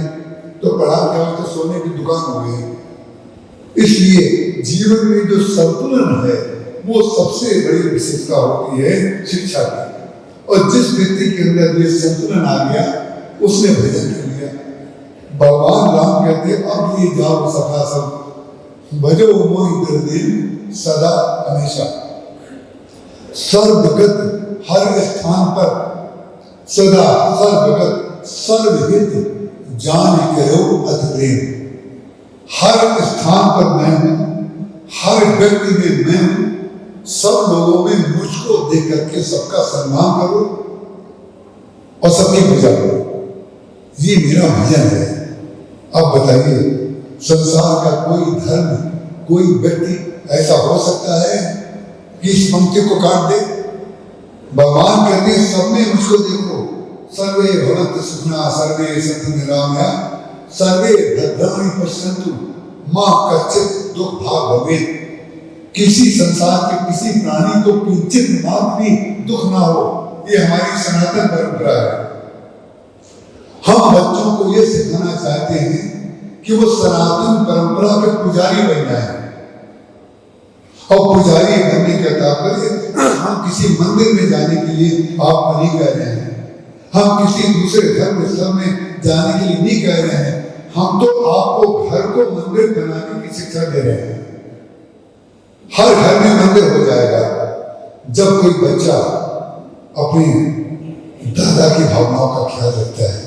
तो पढ़ा क्या तो सोने की दुकान हो गई। इसलिए जीवन में जो संतुलन है वो सबसे बड़ी विशेषता होती है शिक्षा की। और जिस व्यक्ति के अंदर ये संतुलन आ गया उसने भजन कर लिया। भगवान राम कहते अब ये जाओ सखा सब भजो मोहि दिल सदा हमेशा। सर्वगत हर स्थान पर सदा सर्वगत सर्वहित जान करो अत प्रेम। हर स्थान पर मैं हूं, हर व्यक्ति में मैं हूं, सब लोगों में मुझको देख करके सबका सम्मान करो और सबकी पूजा करो। ये मेरा भजन है। अब बताइए संसार का कोई धर्म कोई व्यक्ति ऐसा हो सकता है कि इस पंक्ति को काट दे? भगवान कहते हैं सब में मुझको देखो। सर्वे भवन्तु सुखिनः सर्वे सन्तु निरामया सर्वे भद्राणि पश्यन्तु मा कश्चित् दुःख भाग् भवेत्। किसी संसार के किसी प्राणी को किंचित मात्र भी दुख ना हो, ये हमारी सनातन परंपरा है। हम बच्चों को ये सिखाना चाहते हैं कि वो सनातन परंपरा के पुजारी बन जाए। और पुजारी बनने का तात्पर्य हम किसी मंदिर में जाने के लिए आप नहीं कह रहे हैं, हम किसी दूसरे धर्म स्थल में जाने के लिए नहीं कह रहे हैं। हम तो आपको घर को मंदिर बनाने की शिक्षा दे रहे हैं। हर घर में मंदिर हो जाएगा जब कोई बच्चा अपने दादा की भावनाओं का ख्याल रखता है,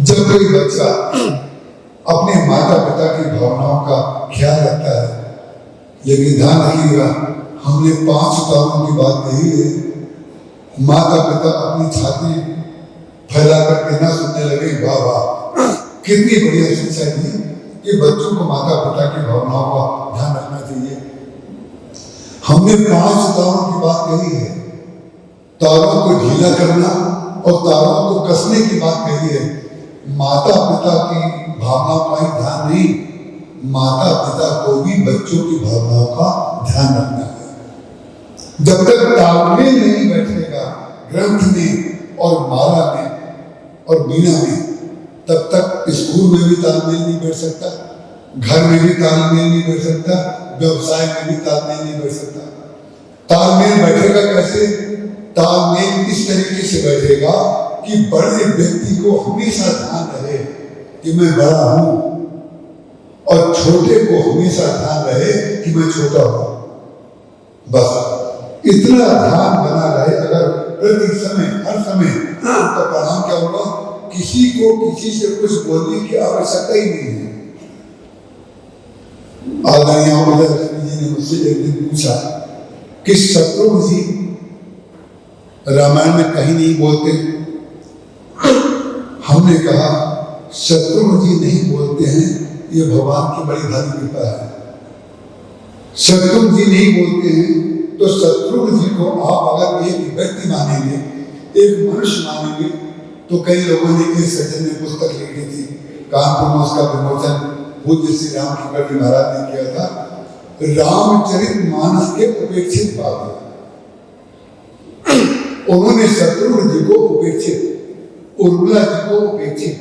जब कोई बच्चा अपने माता पिता की भावनाओं का ख्याल रखता है। लेकिन ध्यान रखिएगा हमने 5 उतारों की बात कही है। माता पिता अपनी छाती फैला करके ना सुनने लगे वाह वाह कितनी बढ़िया शिक्षा दी कि बच्चों को माता पिता की भावनाओं का ध्यान रखना चाहिए। हमने 5 तारों की बात कही है। तारों को ढीला करना और तारों को कसने की बात कही है। माता पिता की भावनाओं का ही ध्यान नहीं, माता पिता को भी बच्चों की भावनाओं का ध्यान रखना है। जब तक तालमेल नहीं बैठेगा ग्रंथ में और माला में और मीना में, तब तक स्कूल में भी तालमेल नहीं बैठ सकता, घर में भी तालमेल नहीं बैठ सकता, व्यवसाय में भी तालमेल नहीं बैठ सकता। तालमेल बैठेगा कैसे? तालमेल इस तरीके से बैठेगा कि बड़े व्यक्ति को हमेशा ध्यान रहे कि मैं बड़ा हूं और छोटे को हमेशा ध्यान रहे कि मैं छोटा हूं। बस इतना ध्यान बना रहे अगर प्रति समय हर समय, तो परिणाम क्या होगा? किसी को किसी से कुछ बोलने की आवश्यकता ही नहीं है। आदरणीय लक्ष्मी जी ने मुझसे एक दिन पूछा कि शत्रुघ्न जी रामायण में कहीं नहीं बोलते। हमने कहा शत्रुघ्न जी नहीं बोलते हैं, ये भगवान की बड़ी भारी कृपा है। शत्रुघ्न जी नहीं बोलते हैं तो शत्रुघ्न जी को आप अगर एक व्यक्ति मानेंगे, एक मनुष्य मानेंगे, तो कई लोगों ने एक सज्जन ने पुस्तक लिखी थी, कानपुर में उसका विमोचन पूज्य श्री राम की महाराज ने किया था, रामचरितमानस के उपेक्षित बात। उन्होंने शत्रुघ्न जी को उपेक्षित, उर्मिला जी को उपेक्षित,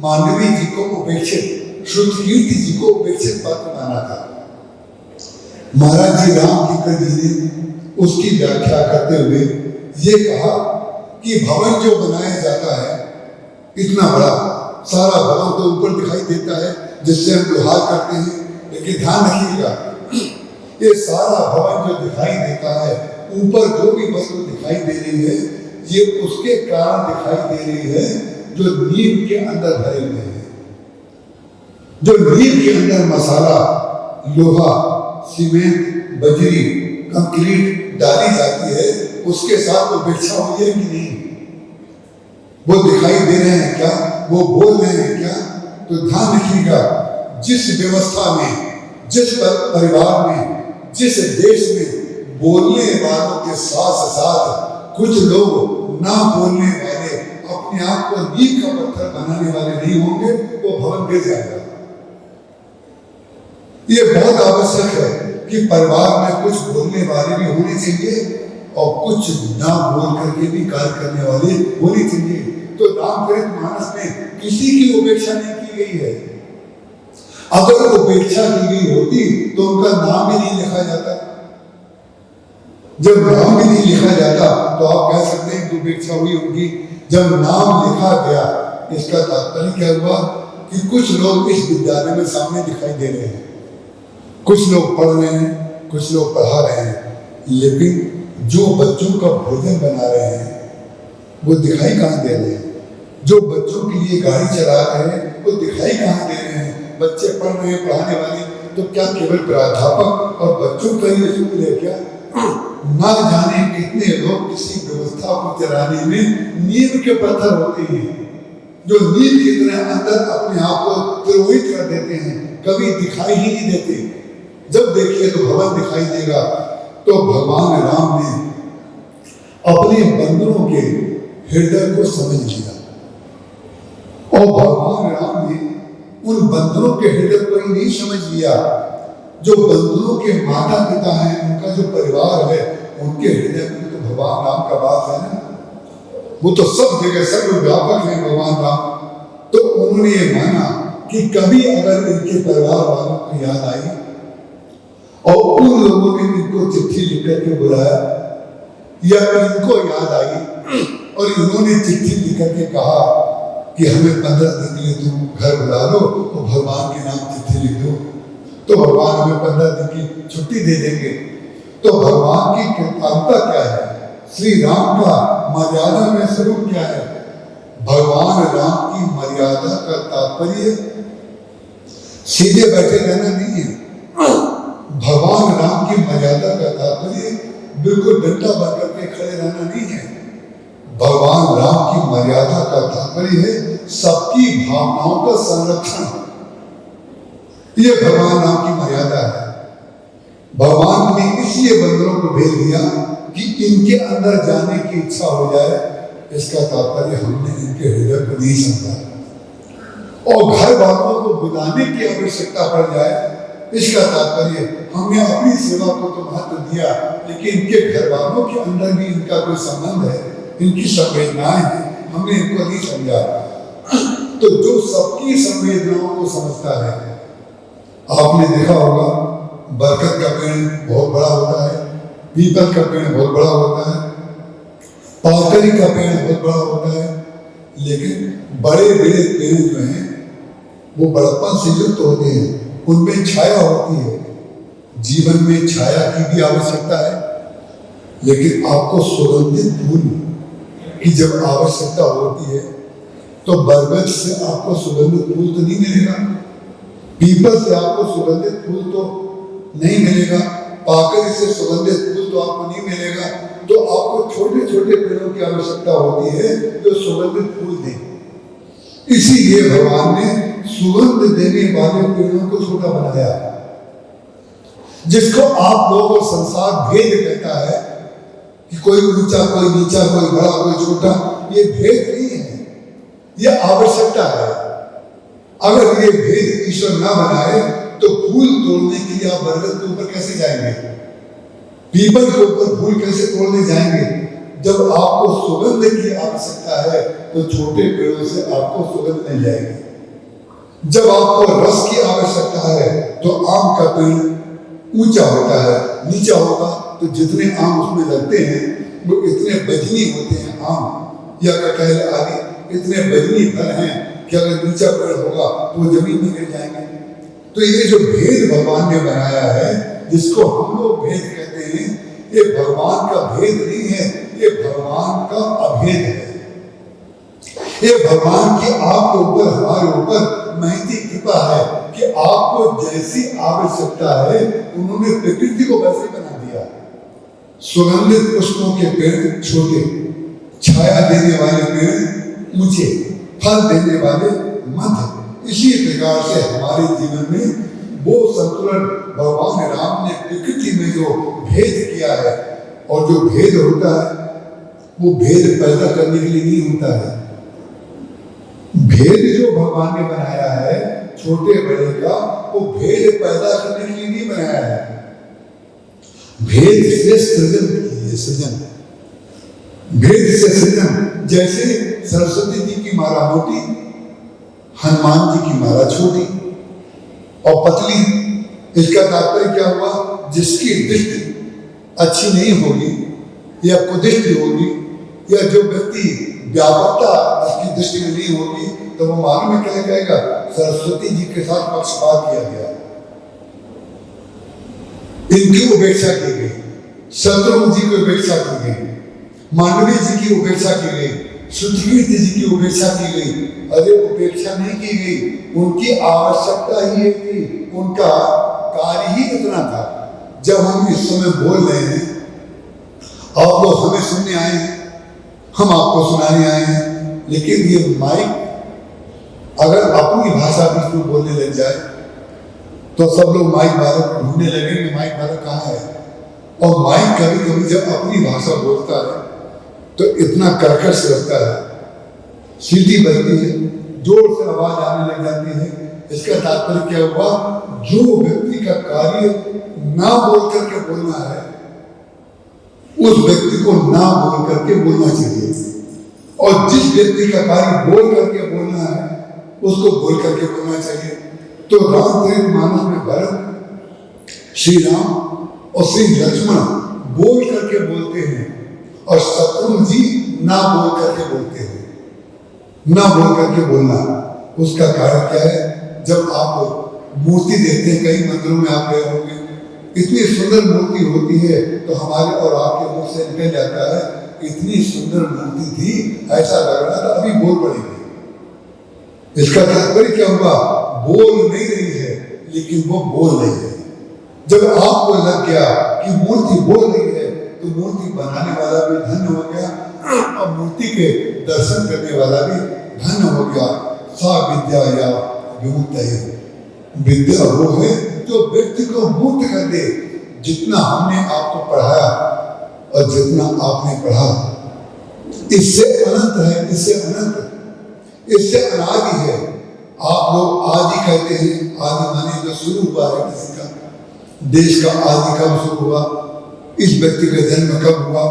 मांडवी जी को उपेक्षित, श्रुतकीर्ति जी को उपेक्षित पात्र माना था। महाराज जी राम की जी ने उसकी व्याख्या करते हुए ये कहा कि भवन जो बनाया जाता है इतना बड़ा, सारा भवन तो ऊपर दिखाई देता है जिससे हम व्यवहार करते हैं, लेकिन ध्यान रखिएगा ये सारा भवन जो दिखाई देता है, ऊपर जो भी वस्तु दिखाई दे रही है, ये उसके कारण दिखाई दे रही है जो नींव के अंदर भरे हुए हैं। जो नींव के अंदर मसाला, लोहा, सीमेंट, बजरी, कंक्रीट डाली जाती है, उसके साथ वो बिछा हुई है कि नहीं? वो दिखाई दे रहे हैं क्या? वो बोल रहे हैं क्या? तो ध्यान रखिएगा, जिस व्यवस्था में, जिस परिवार में, जिस देश में बोलने वालों के साथ साथ कुछ लोग ना बोलने वाले, अपने आप को नींव का पत्थर बनाने वाले नहीं होंगे, वो भवन गिर जाएगा। ये बहुत आवश्यक है कि परिवार में कुछ बोलने वाले भी होने चाहिए और कुछ ना बोल करके भी कार्य करने वाले होने चाहिए। तो रामचरित मानस में किसी की उपेक्षा नहीं की गई है। अगर उपेक्षा की गई होती तो उनका नाम भी नहीं लिखा जाता। जब नाम भी नहीं लिखा जाता तो आप कह सकते हैं कि उपेक्षा हुई उनकी। जब नाम लिखा गया, इसका तात्पर्य क्या हुआ कि कुछ लोग इस विद्यालय में सामने दिखाई दे रहे हैं, कुछ लोग पढ़ रहे हैं, कुछ लोग पढ़ा रहे हैं, लेकिन जो बच्चों का भोजन बना रहे हैं वो दिखाई कहाँ दे रहे हैं? जो बच्चों के लिए गाड़ी चला रहे हैं वो दिखाई कहाँ दे रहे हैं? बच्चे पढ़ रहे हैं, पढ़ाने वाले, तो क्या केवल प्राध्यापक और बच्चों का ही स्कूल है क्या? ना जाने कितने लोग किसी व्यवस्था को चलाने में नींव के पत्थर होते हैं, जो नींव की तरह अंदर अपने आप को तिरोहित कर देते हैं, कभी दिखाई ही नहीं देते। जब देखिए तो भवन दिखाई देगा। तो भगवान राम ने अपने बंदरों के हृदय को समझ लिया और भगवान राम ने उन बंदरों के हृदय को ही नहीं समझ लिया, जो बंदरों के माता पिता हैं, उनका जो परिवार है, उनके हृदय में तो भगवान राम का वास है ना। वो तो सब जगह सर्वव्यापक है भगवान राम। तो उन्होंने ये माना कि कभी अगर इनके परिवार वालों को याद आई और उन लोगों ने इनको चिट्ठी लिख करके बुलाया, या इनको याद आई और इन्होंने चिट्ठी लिख करके कहा कि हमें 15 दिन के लिए तुम घर बुला लो तो भगवान के नाम चिट्ठी लिख दो, तो भगवान हमें 15 दिन की छुट्टी दे देंगे। तो भगवान की कृपालुता क्या है? श्री राम का मर्यादा में स्वरूप क्या है? भगवान राम की मर्यादा का तात्पर्य सीधे बैठे रहना नहीं है। भगवान राम की मर्यादा का तात्पर्य बिल्कुल डंडा बन करके खड़े रहना नहीं है। भगवान राम की मर्यादा का तात्पर्य है सबकी भावनाओं का संरक्षण। ये भगवान राम की मर्यादा है। भगवान ने इसलिए बंदरों को भेज दिया कि इनके अंदर जाने की इच्छा हो जाए। इसका तात्पर्य हमने इनके हृदय को नहीं समझा और घर वालों को बुलाने की आवश्यकता पड़ जाए, इसका तात्पर्य हमने अपनी सेवा को तो महत्व दिया, लेकिन इनके घर वालों के अंदर भी इनका कोई संबंध है, इनकी संवेदनाएं हैं, हमने इनको नहीं समझा। तो जो सबकी संवेदनाओं को समझता है, आपने देखा होगा बरगद का पेड़ बहुत बड़ा होता है, पीपल का पेड़ बहुत बड़ा होता है, पाकरी का पेड़ बहुत बड़ा होता है, लेकिन बड़े बड़े पेड़ जो हैं वो बड़प्पन से युक्त होते हैं, उनमें छाया होती है। जीवन में छाया की भी आवश्यकता है, लेकिन आपको सुगंधित फूल की जब आवश्यकता होती है तो बरगद से आपको सुगंधित फूल तो नहीं मिलेगा, पीपल से आपको सुगंधित फूल तो नहीं मिलेगा, पाकरी से सुगंधित फूल तो आपको नहीं मिलेगा। तो आपको छोटे छोटे पेड़ों की आवश्यकता होती है जो सुगंधित फूल दें। इसीलिए भगवान ने सुगंध देने वाले पेड़ों को छोटा बनाया, जिसको आप लोगों को संसार भेद कहता है कि कोई ऊंचा, कोई नीचा, कोई बड़ा, कोई छोटा। ये भेद नहीं है, ये आवश्यकता है। अगर ये भेद ईश्वर ना बनाए तो फूल तोड़ने के लिए आप बरगद के ऊपर कैसे जाएंगे, पीपल के ऊपर फूल कैसे तोड़ने जाएंगे? जब आपको सुगंध की आवश्यकता है तो छोटे पेड़ों से आपको सुगंध मिल जाएगी। जब आपको रस की आवश्यकता है तो आम का पेड़ ऊंचा होता है, नीचा होगा तो जितने आम उसमें लगते हैं वो इतने बजनी होते हैं, आम या कटहल आदि इतने बजनी फल हैं कि अगर नीचा पेड़ होगा तो वो जमीन में गिर जाएंगे। तो ये जो भेद भगवान ने बनाया है, जिसको हम लोग भेद कहते हैं, ये भगवान का भेद नहीं है, ये भगवान का अभेद है। ये भगवान की आपके ऊपर, हमारे ऊपर महती कृपा है कि आपको जैसी आवश्यकता है उन्होंने प्रकृति को वैसे बना दिया। सुगंधित पुष्पों के पेड़ छोटे, छाया देने वाले पेड़ ऊंचे, फल देने वाले मध्य, इसी प्रकार से हमारे जीवन में वो संतुलन भगवान राम ने प्रकृति में जो भेद किया है, और जो भेद होता है वो भेद पैदा करने के लिए नहीं होता है। भेद जो भगवान ने बनाया है छोटे बड़े का, वो भेद पैदा करने के लिए नहीं बनाया है। भेद से सृजन कीजिए, सृजन, भेद से सृजन। जैसे सरस्वती जी की माला मोटी, हनुमान जी की माला छोटी और पतली। इसका तात्पर्य क्या हुआ? जिसकी दृष्टि अच्छी नहीं होगी या कुदृष्टि होगी, या जो व्यक्ति व्यापकता जिसकी दृष्टि में नहीं होगी, तो वो मालूम में क्या कहेगा? सरस्वती जी के साथ पक्षपात किया गया, इनकी उपेक्षा की गई, शत्रुघ्न जी की उपेक्षा की गई, मांडवी जी की उपेक्षा की गई, सुधीर्थ जी की उपेक्षा की गई। अरे उपेक्षा नहीं की गई, उनकी आवश्यकता ही थी, उनका कार्य ही इतना था। जब हम इस समय बोल रहे हैं, आप लोग हमें सुनने आए हैं, हम आपको सुनाने आए हैं, लेकिन ये माइक अगर अपनी भाषा बीच में बोलने लग जाए तो सब लोग माइक वाला ढूंढने लगेंगे, माइक वाला कहाँ है। और माइक कभी कभी जब अपनी भाषा बोलता है तो इतना कर्कश लगता है, सीधी बजती है, जोर से आवाज आने लग जाती है। इसका तात्पर्य क्या हुआ? जो व्यक्ति का कार्य ना बोल करके बोलना है, उस व्यक्ति को ना बोल करके बोलना चाहिए, और जिस व्यक्ति का कार्य बोल करके बोलना है उसको बोल करके बोलना चाहिए। तो रामचरितमानस में भरत, श्री राम और श्री लक्ष्मण बोल करके बोलते हैं, और शत्रुघ्न जी ना बोल करके बोलते हैं। ना बोल करके बोलना, उसका कारण क्या है? जब आप मूर्ति देखते हैं, कई मंदिरों में आप गए होंगे, इतनी सुंदर मूर्ति होती है तो हमारे और आपके मुंह से निकल जाता है, इतनी सुंदर मूर्ति थी, ऐसा लग रहा था अभी बोल पड़ेगी। इसका तात्पर्य क्या हुआ? बोल नहीं रही है, लेकिन वो बोल रही है। जब आपको लग गया कि मूर्ति बोल रही है, तो मूर्ति बनाने वाला भी धन्य हो गया, और मूर्ति के दर्शन करने वाला भी धन्य हो गया। सा विद्या या विमुक्त है, विद्या वो है जो व्यक्ति को मुक्त कर दे। जितना हमने आपको पढ़ाया और जितना आपने पढ़ा, इससे अनंत है, इससे अनंत, इससे अनादि है। आप लोग आदि कहते हैं, आदि माने जो शुरू हुआ है किसी का, देश का आदि कब शुरू हुआ, इस व्यक्ति का जन्म कब हुआ,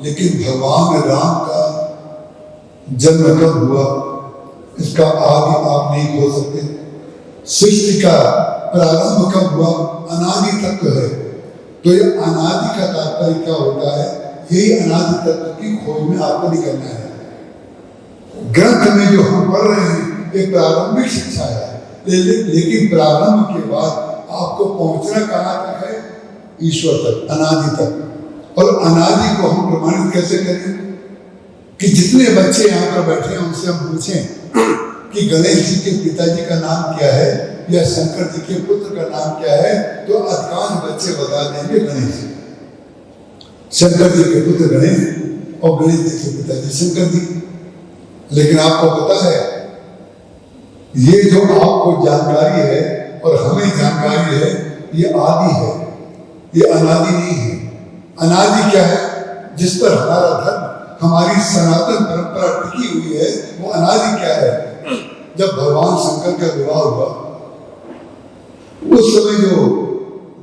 लेकिन भगवान राम का जन्म कब हुआ, इसका आदि आप नहीं खोज सकते। सृष्टि का प्रारंभ कब हुआ, अनादि तत्व है। तो ये अनादि का तात्पर्य क्या होता है? यही अनादि तत्व की खोज में आपको निकलना है। ग्रंथ में जो हम पढ़ रहे हैं ये प्रारंभिक शिक्षा है, लेकिन प्रारंभ के बाद आपको पहुंचना कहाँ तक है? ईश्वर तक, अनादि तक। और अनादि को हम प्रमाणित कैसे करें? कि जितने बच्चे यहाँ पर बैठे हैं उनसे हम पूछें कि गणेश जी के पिताजी का नाम क्या है, या शंकर जी के पुत्र का नाम क्या है, तो अधिकांश बच्चे बता देंगे गणेश जी। शंकर जी के पुत्र गणेश और गणेश जी के पिताजी शंकर जी। लेकिन आपको पता है, ये जो आपको जानकारी है और हमें जानकारी है, ये आदि है, ये अनादि नहीं है। अनादि क्या है? जिस पर हमारा धर्म, हमारी सनातन परंपरा टिकी हुई है, वो अनादि क्या है? जब भगवान शंकर का विवाह हुआ, उस समय जो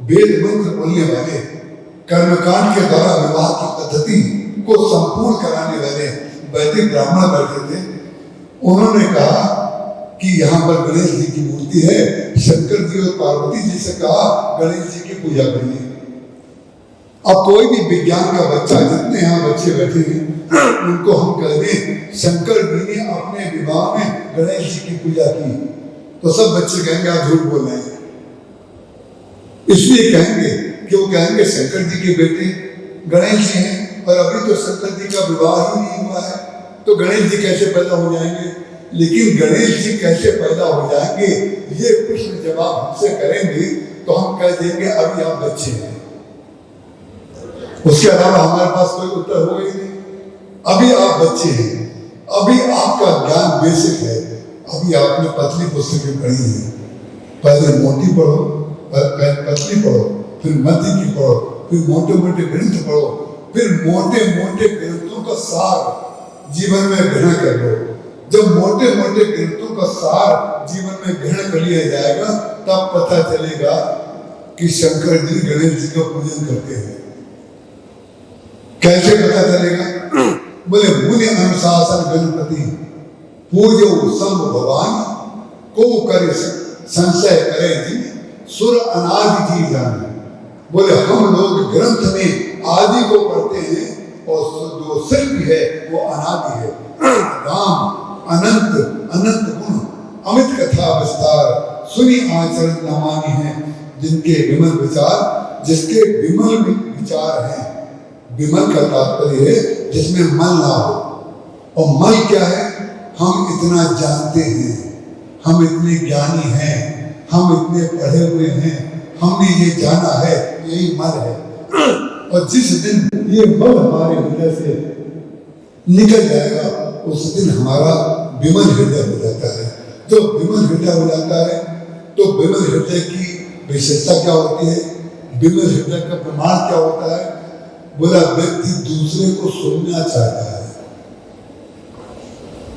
वेद मंत्र बोलने वाले, कर्मकांड के द्वारा विवाह की पद्धति को संपूर्ण कराने वाले वैदिक ब्राह्मण बैठे थे, उन्होंने कहा कि यहाँ पर गणेश जी की मूर्ति है, शंकर जी और पार्वती जी से कहा गणेश जी की पूजा करिए। अब कोई भी विज्ञान का बच्चा, जितने यहाँ बच्चे बैठे हैं, उनको हम कह दें शंकर जी ने अपने विवाह में गणेश जी की पूजा की, तो सब बच्चे कहेंगे आप झूठ बोल रहे हैं। इसलिए कहेंगे कि वो कहेंगे शंकर जी के बेटे गणेश जी हैं, और अभी तो शंकर जी का विवाह ही नहीं हुआ है, तो गणेश जी कैसे पैदा हो जाएंगे? लेकिन गणेश जी कैसे पैदा हो जाएंगे, ये प्रश्न जब आप हमसे करेंगे तो हम कह देंगे अभी आप बच्चे हैं। उसके अलावा हमारे पास कोई उत्तर होगा ही नहीं। अभी आप बच्चे हैं, अभी आपका ज्ञान बेसिक है, अभी आपने पतली पुस्तकें पढ़ी हैं, पहले मोटी पढ़ो, पतली पढ़ो, फिर मध्य की पढ़ो, फिर मोटे मोटे ग्रंथ पढ़ो, फिर मोटे मोटे ग्रंथों का सार जीवन में ग्रहण कर लो। जब मोटे मोटे ग्रंथों का सार जीवन में ग्रहण कर लिया जाएगा तब पता चलेगा कि शंकर जी गणेश जी का पूजन करते हैं। कैसे पता चलेगा? बोले मुनि अनुशासन गणपति पूजो संग भगवान को करे संशय करे जी सुर अनादि की जाने। बोले हम लोग ग्रंथ में आदि को पढ़ते हैं और जो शिल्पी है वो अनादि है। राम अनंत अनंत गुण अमित कथा विस्तार सुनी आचरण न मानी है जिनके विमल विचार, जिसके विमल विचार हैं। विमल का तात्पर्य है जिसमें मल ना हो। और मल क्या है? हम इतना जानते हैं, हम इतने ज्ञानी हैं, हम इतने पढ़े हुए हैं, हमने ये जाना है, यही मल है। और जिस दिन ये मल हमारे हृदय से निकल जाएगा उस दिन हमारा विमल हृदय हो जाता है। जो विमल हृदय हो जाता है तो विमल हृदय की विशेषता क्या होती है? विमल हृदय का प्रमाण क्या होता है? बोला व्यक्ति दूसरे को सुनना चाहता है,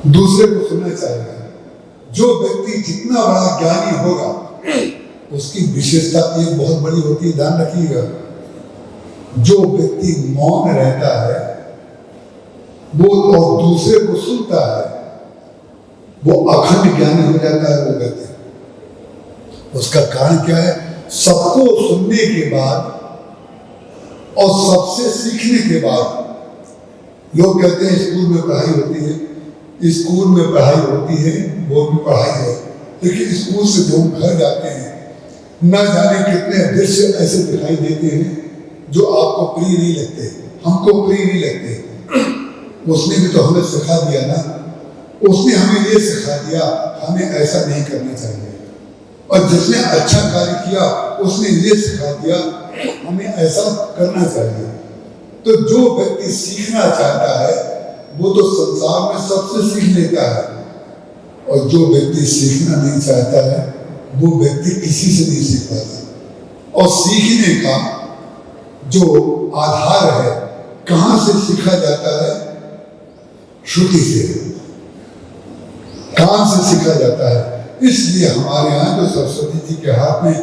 दूसरे को सुनना चाहेगा। जो व्यक्ति जितना बड़ा ज्ञानी होगा उसकी विशेषता एक बहुत बड़ी होती है, ध्यान रखिएगा। जो व्यक्ति मौन रहता है वो और दूसरे को सुनता है वो अखंड ज्ञानी हो जाता है। वो व्यक्ति, उसका कारण क्या है? सबको सुनने के बाद और सबसे सीखने के बाद। लोग कहते हैं स्कूल में पढ़ाई होती है, स्कूल में पढ़ाई होती है, वो भी पढ़ाई है, लेकिन स्कूल से जो घर जाते हैं न जाने कितने दृश्य ऐसे दिखाई देते हैं जो आपको प्रिय नहीं लगते, हमको प्रिय नहीं लगते। उसने भी तो हमें सिखा दिया ना, उसने हमें ये सिखा दिया हमें ऐसा नहीं करना चाहिए। और जिसने अच्छा कार्य किया उसने ये सिखा दिया हमें ऐसा करना चाहिए। तो जो व्यक्ति सीखना चाहता है वो तो संसार में सबसे सीख लेता है, और जो व्यक्ति सीखना नहीं चाहता है वो व्यक्ति किसी से नहीं सीख पाता। और सीखने का जो आधार है कहाँ से सीखा जाता है? श्रुति से, कान से सीखा जाता है। इसलिए हमारे यहाँ जो सरस्वती जी के हाथ में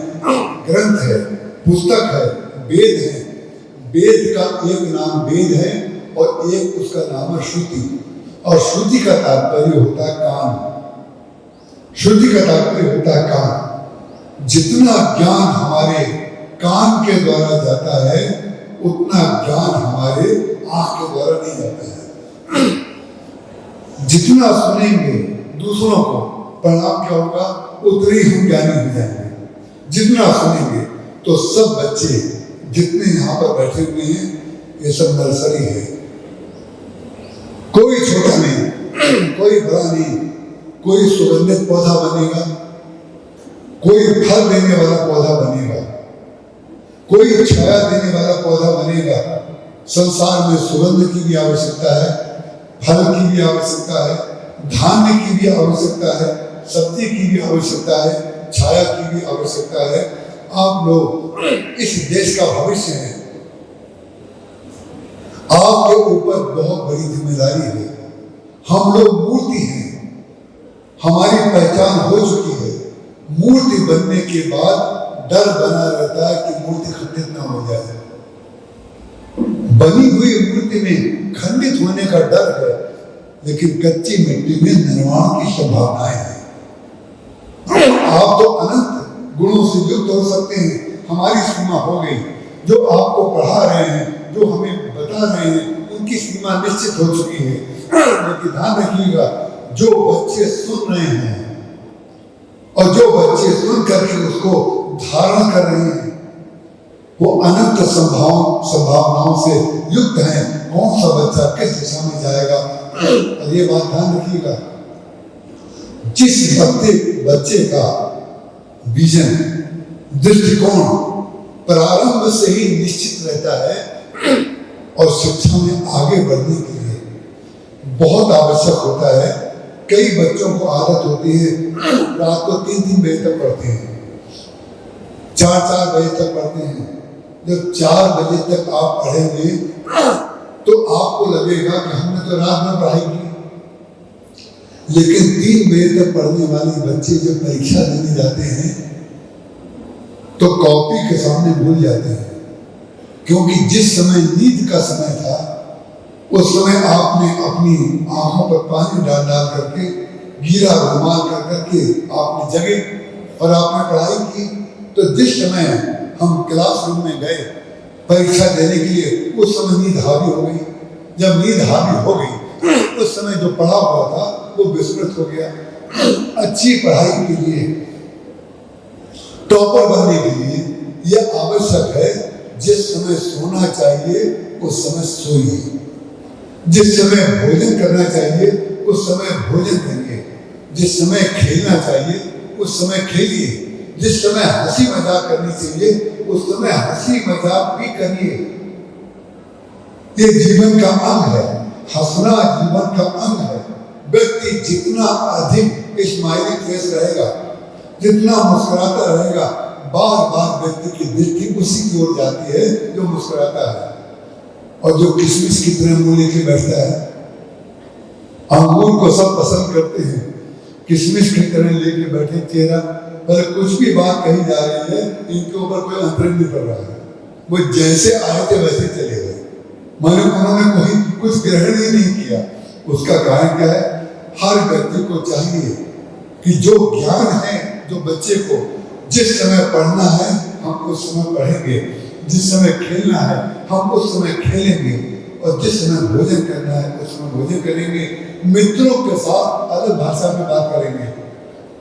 ग्रंथ है, पुस्तक है, वेद है, वेद का एक नाम वेद है और एक उसका नाम है श्रुति। और श्रुति का तात्पर्य होता है कान। श्रुति का तात्पर्य होता है कान। जितना ज्ञान हमारे कान के द्वारा जाता है उतना ज्ञान हमारे आंख के द्वारा नहीं जाता है। जितना सुनेंगे दूसरों को परिणाम क्या होगा? उतने ही हम ज्ञानी हो जाएंगे। जितना सुनेंगे तो सब बच्चे जितने यहाँ पर बैठे हुए हैं ये सब नर्सरी है, कोई छोटा नहीं, कोई बड़ा नहीं। कोई सुगंधित पौधा बनेगा, कोई फल देने वाला पौधा बनेगा, कोई छाया देने वाला पौधा बनेगा। संसार में सुगंध की भी आवश्यकता है, फल की भी आवश्यकता है, धान्य की भी आवश्यकता है, सब्जी की भी आवश्यकता है, छाया की भी आवश्यकता है। आप लोग इस देश का भविष्य हैं, आपके ऊपर बहुत बड़ी जिम्मेदारी है। हम लोग मूर्ति हैं, हमारी पहचान हो चुकी है। मूर्ति बनने के बाद डर बना रहता है कि मूर्ति खंडित ना हो जाए। बनी हुई मूर्ति में खंडित होने का डर है, लेकिन कच्ची मिट्टी में निर्माण की संभावनाएं हैं। आप तो अनंत गुणों से युक्त हो सकते हैं, हमारी सीमा हो गई। जो आपको पढ़ा रहे हैं, जो हमें बता रहे हैं, उनकी सीमा निश्चित हो चुकी है। लेकिन ध्यान रखिएगा, जो बच्चे सुन रहे हैं और जो बच्चे सुन करके उसको धारण कर रहे हैं वो अनंत संभावनाओं से युक्त हैं। कौन सा बच्चा किस दिशा में जाएगा, और ये बात ध्यान रखिएगा। जिस बच्चे का विजन, दृष्टिकोण प्रारंभ से ही निश्चित रहता है और शिक्षा में आगे बढ़ने के लिए बहुत आवश्यक होता है कई बच्चों को आदत होती है रात को 3-3 बजे तक पढ़ते हैं, 4-4 बजे तक पढ़ते हैं। जब 4 बजे तक आप पढ़ेंगे तो आपको लगेगा कि हमने तो रात में पढ़ाई की। लेकिन 3 बजे तक पढ़ने वाले बच्चे जब परीक्षा देने जाते हैं तो कॉपी के सामने भूल जाते हैं, क्योंकि जिस समय नींद का समय था उस समय आपने अपनी आंखों पर पानी डाल डाल करके, गीला रुमाल कर करके आपने जगे और आपने पढ़ाई की। तो जिस समय हम क्लासरूम में गए परीक्षा देने के लिए, उस समय नींद हावी हो गई। जब नींद हावी हो गई उस समय जो पढ़ा हुआ था वो विस्मृत हो गया। अच्छी पढ़ाई के लिए, टॉपर बनने के लिए यह आवश्यक है, जिस समय सोना चाहिए उस समय सोइए, जिस समय भोजन करना चाहिए उस समय भोजन करिए, जिस समय खेलना चाहिए उस समय खेलिए, जिस समय हंसी मजाक करनी चाहिए उस समय हंसी मजाक भी करिए। ये जीवन का अंग है, हंसना जीवन का अंग है। व्यक्ति जितना अधिक स्माइलिंग फेस रहेगा, जितना मुस्कुराता रहेगा, बार बार व्यक्ति की दृष्टि उसी की ओर जाती है जो मुस्कुराता है। और जो किशमिश की तरह मुंह लेके बैठता है, अंगूर को सब पसंद करते हैं, किशमिश की तरह लेके बैठे चेहरा, मतलब कुछ भी बात कही जा रही है इनके ऊपर कोई अंतर नहीं पड़ रहा है। वो जैसे आए थे वैसे चले गए, मानो उन्होंने कोई कुछ ग्रहण ही नहीं किया। उसका कारण क्या है? हर व्यक्ति को चाहिए कि जो ज्ञान है, जो बच्चे को जिस समय पढ़ना है हम उस समय पढ़ेंगे, जिस समय खेलना है हम उस समय खेलेंगे, और जिस समय भोजन करना है उस समय भोजन करेंगे। मित्रों के साथ अलग भाषा में बात करेंगे,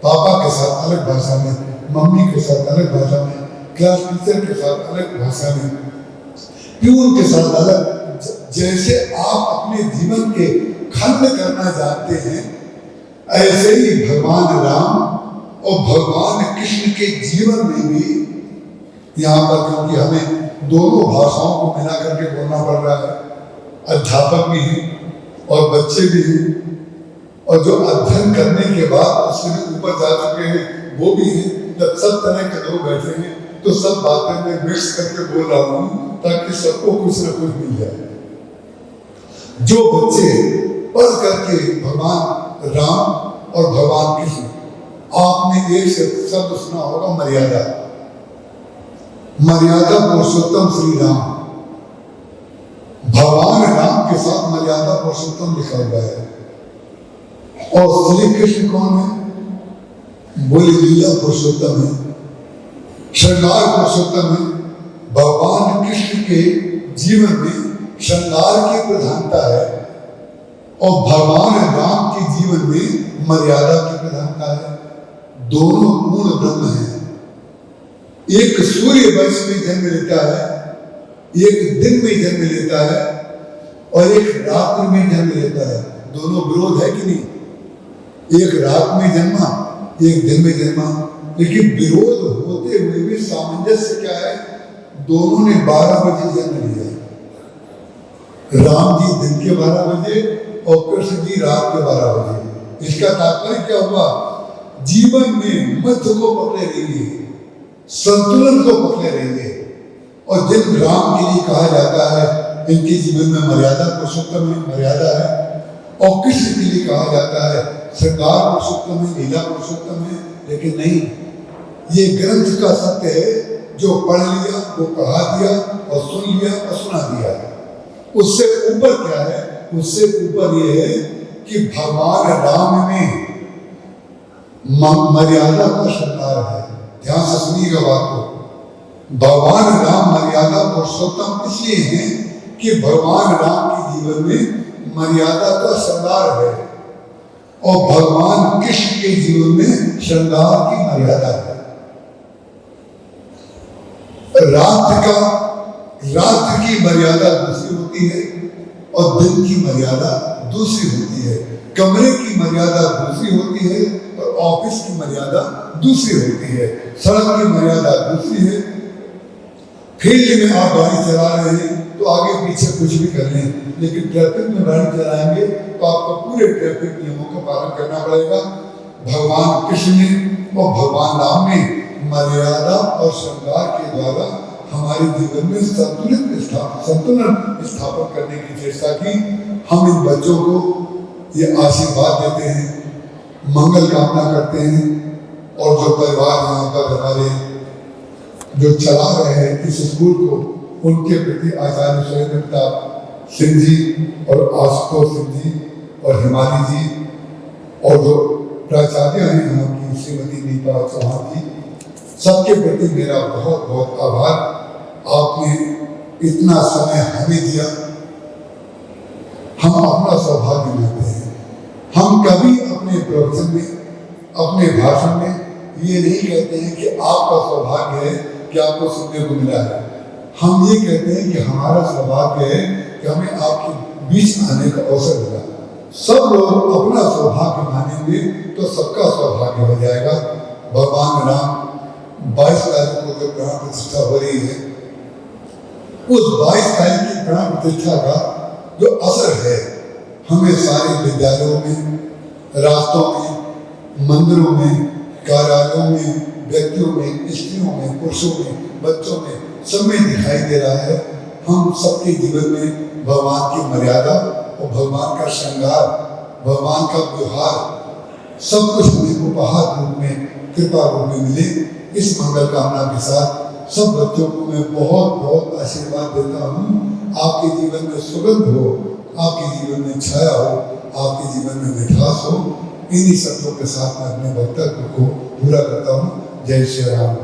पापा के साथ अलग भाषा में, मम्मी के साथ अलग भाषा में, क्लास टीचर के साथ अलग भाषा में, प्यून के साथ अलग। जैसे आप अपने जीवन के खंड करना जानते हैं, ऐसे ही भगवान राम और भगवान कृष्ण के जीवन में भी यहाँ पर, क्योंकि हमें दोनों भाषाओं को मिला करके बोलना पड़ रहा है, अध्यापक भी हैं और बच्चे भी हैं, और जो अध्ययन करने के बाद उससे भी ऊपर जा चुके हैं वो भी हैं। जब सब तरह के लोग बैठे हैं तो सब बातें मैं मिक्स करके बोल रहा हूँ ताकि सबको कुछ न कुछ मिल जाए। जो बच्चे पढ़ करके भगवान राम और भगवान कृष्ण, आपने एक शब्द सुना होगा मर्यादा, मर्यादा पुरुषोत्तम श्री राम, भगवान राम के साथ मर्यादा पुरुषोत्तम लिखा हुआ है। और श्री कृष्ण कौन है? बोले लीला पुरुषोत्तम है, श्रृंगार पुरुषोत्तम है। भगवान कृष्ण के जीवन में श्रृंगार की प्रधानता है और भगवान राम के जीवन में मर्यादा की प्रधानता है। दोनों पूर्ण ब्रह्म हैं। एक सूर्य वंश में जन्म लेता है, एक दिन में जन्म लेता है और एक रात्रि में जन्म लेता है। दोनों विरोध है कि नहीं? एक रात में जन्मा, एक दिन में जन्मा, लेकिन विरोध होते हुए भी सामंजस्य क्या है? दोनों ने 12 बजे जन्म लिया। राम जी दिन के 12 बजे और कृष्ण जी रात के 12 बजे। इसका तात्पर्य क्या हुआ? जीवन में मध्य को पकड़े रहिए, संतुलन को पकड़े रहिए। और जिन राम के लिए कहा जाता है इनके जीवन में मर्यादा पुरुषोत्तम है, मर्यादा है, और कृष्ण के लिए कहा जाता है श्रृंगार पुरुषोत्तम है, लीला पुरुषोत्तम है। लेकिन नहीं, ये ग्रंथ का सत्य है, जो पढ़ लिया वो पढ़ा दिया और सुन लिया और सुना दिया। उससे ऊपर क्या है? उससे ऊपर ये है कि भगवान राम में मर्यादा का श्रृंगार है। ध्यान से सुनिएगा बात को। भगवान राम मर्यादा पुरुषोत्तम इसलिए है कि भगवान राम के जीवन में मर्यादा का श्रृंगार है और भगवान कृष्ण के जीवन में श्रृंगार की मर्यादा है। रात की मर्यादा दूसरी होती है और दिन की मर्यादा दूसरी होती है। कमरे की मर्यादा दूसरी होती है और ऑफिस की मर्यादा दूसरी होती है। सड़क की मर्यादा दूसरी है, फील्ड में आप गाड़ी चला रहे हैं तो आगे पीछे कुछ भी कर लें, लेकिन ट्रैफिक में गाड़ी चलाएंगे तो आपको पूरे ट्रैफिक नियमों का पालन करना पड़ेगा। भगवान कृष्ण ने और भगवान राम ने मर्यादा और श्रृंगार के द्वारा हमारे जीवन में संतुलन स्थापन करने की चेष्टा की। हम इन बच्चों को ये आशीर्वाद देते हैं, मंगल कामना करते हैं, और जो परिवार यहाँ पर हमारे जो चला रहे हैं इस स्कूल को, उनके प्रति आचार्य सुरेंद्र प्रताप सिंह जी और आशुतोष सिंह जी और हिमानी जी और जो प्राचार्य हैं यहाँ की श्रीमती नीपा चौहान जी, सबके प्रति मेरा बहुत बहुत आभार। आपने इतना समय हमें दिया, हम अपना सौभाग्य मानते हैं। हम कभी अपने प्रवचन में, अपने भाषण में ये नहीं कहते हैं कि आपका सौभाग्य है कि आपको सुनने को मिला है। हम ये कहते हैं कि हमारा सौभाग्य है कि हमें आपके बीच आने का अवसर मिला। सब लोग अपना सौभाग्य मानेंगे तो सबका सौभाग्य हो जाएगा। भगवान राम 22 तारीख को जो प्राण प्रतिष्ठा हो रही है, उस 22 तारीख की प्राण प्रतिष्ठा का जो असर है हमें सारे विद्यालयों में, रास्तों में, मंदिरों में, कार्यालयों में, व्यक्तियों में, स्त्रियों में, पुरुषों में, बच्चों में, सब में दिखाई दे रहा है। हम सबके जीवन में भगवान की मर्यादा और भगवान का श्रृंगार, भगवान का व्यवहार, सब कुछ हमें उपहार रूप में, कृपा रूप में मिले। इस मंगल कामना के साथ सब बच्चों को मैं बहुत बहुत आशीर्वाद देता हूँ। आपके जीवन में सुगंध हो, आपके जीवन में छाया हो, आपके जीवन में मिठास हो। इन्हीं शब्दों के साथ मैं अपने वक्तव्य को पूरा करता हूँ। जय श्री राम।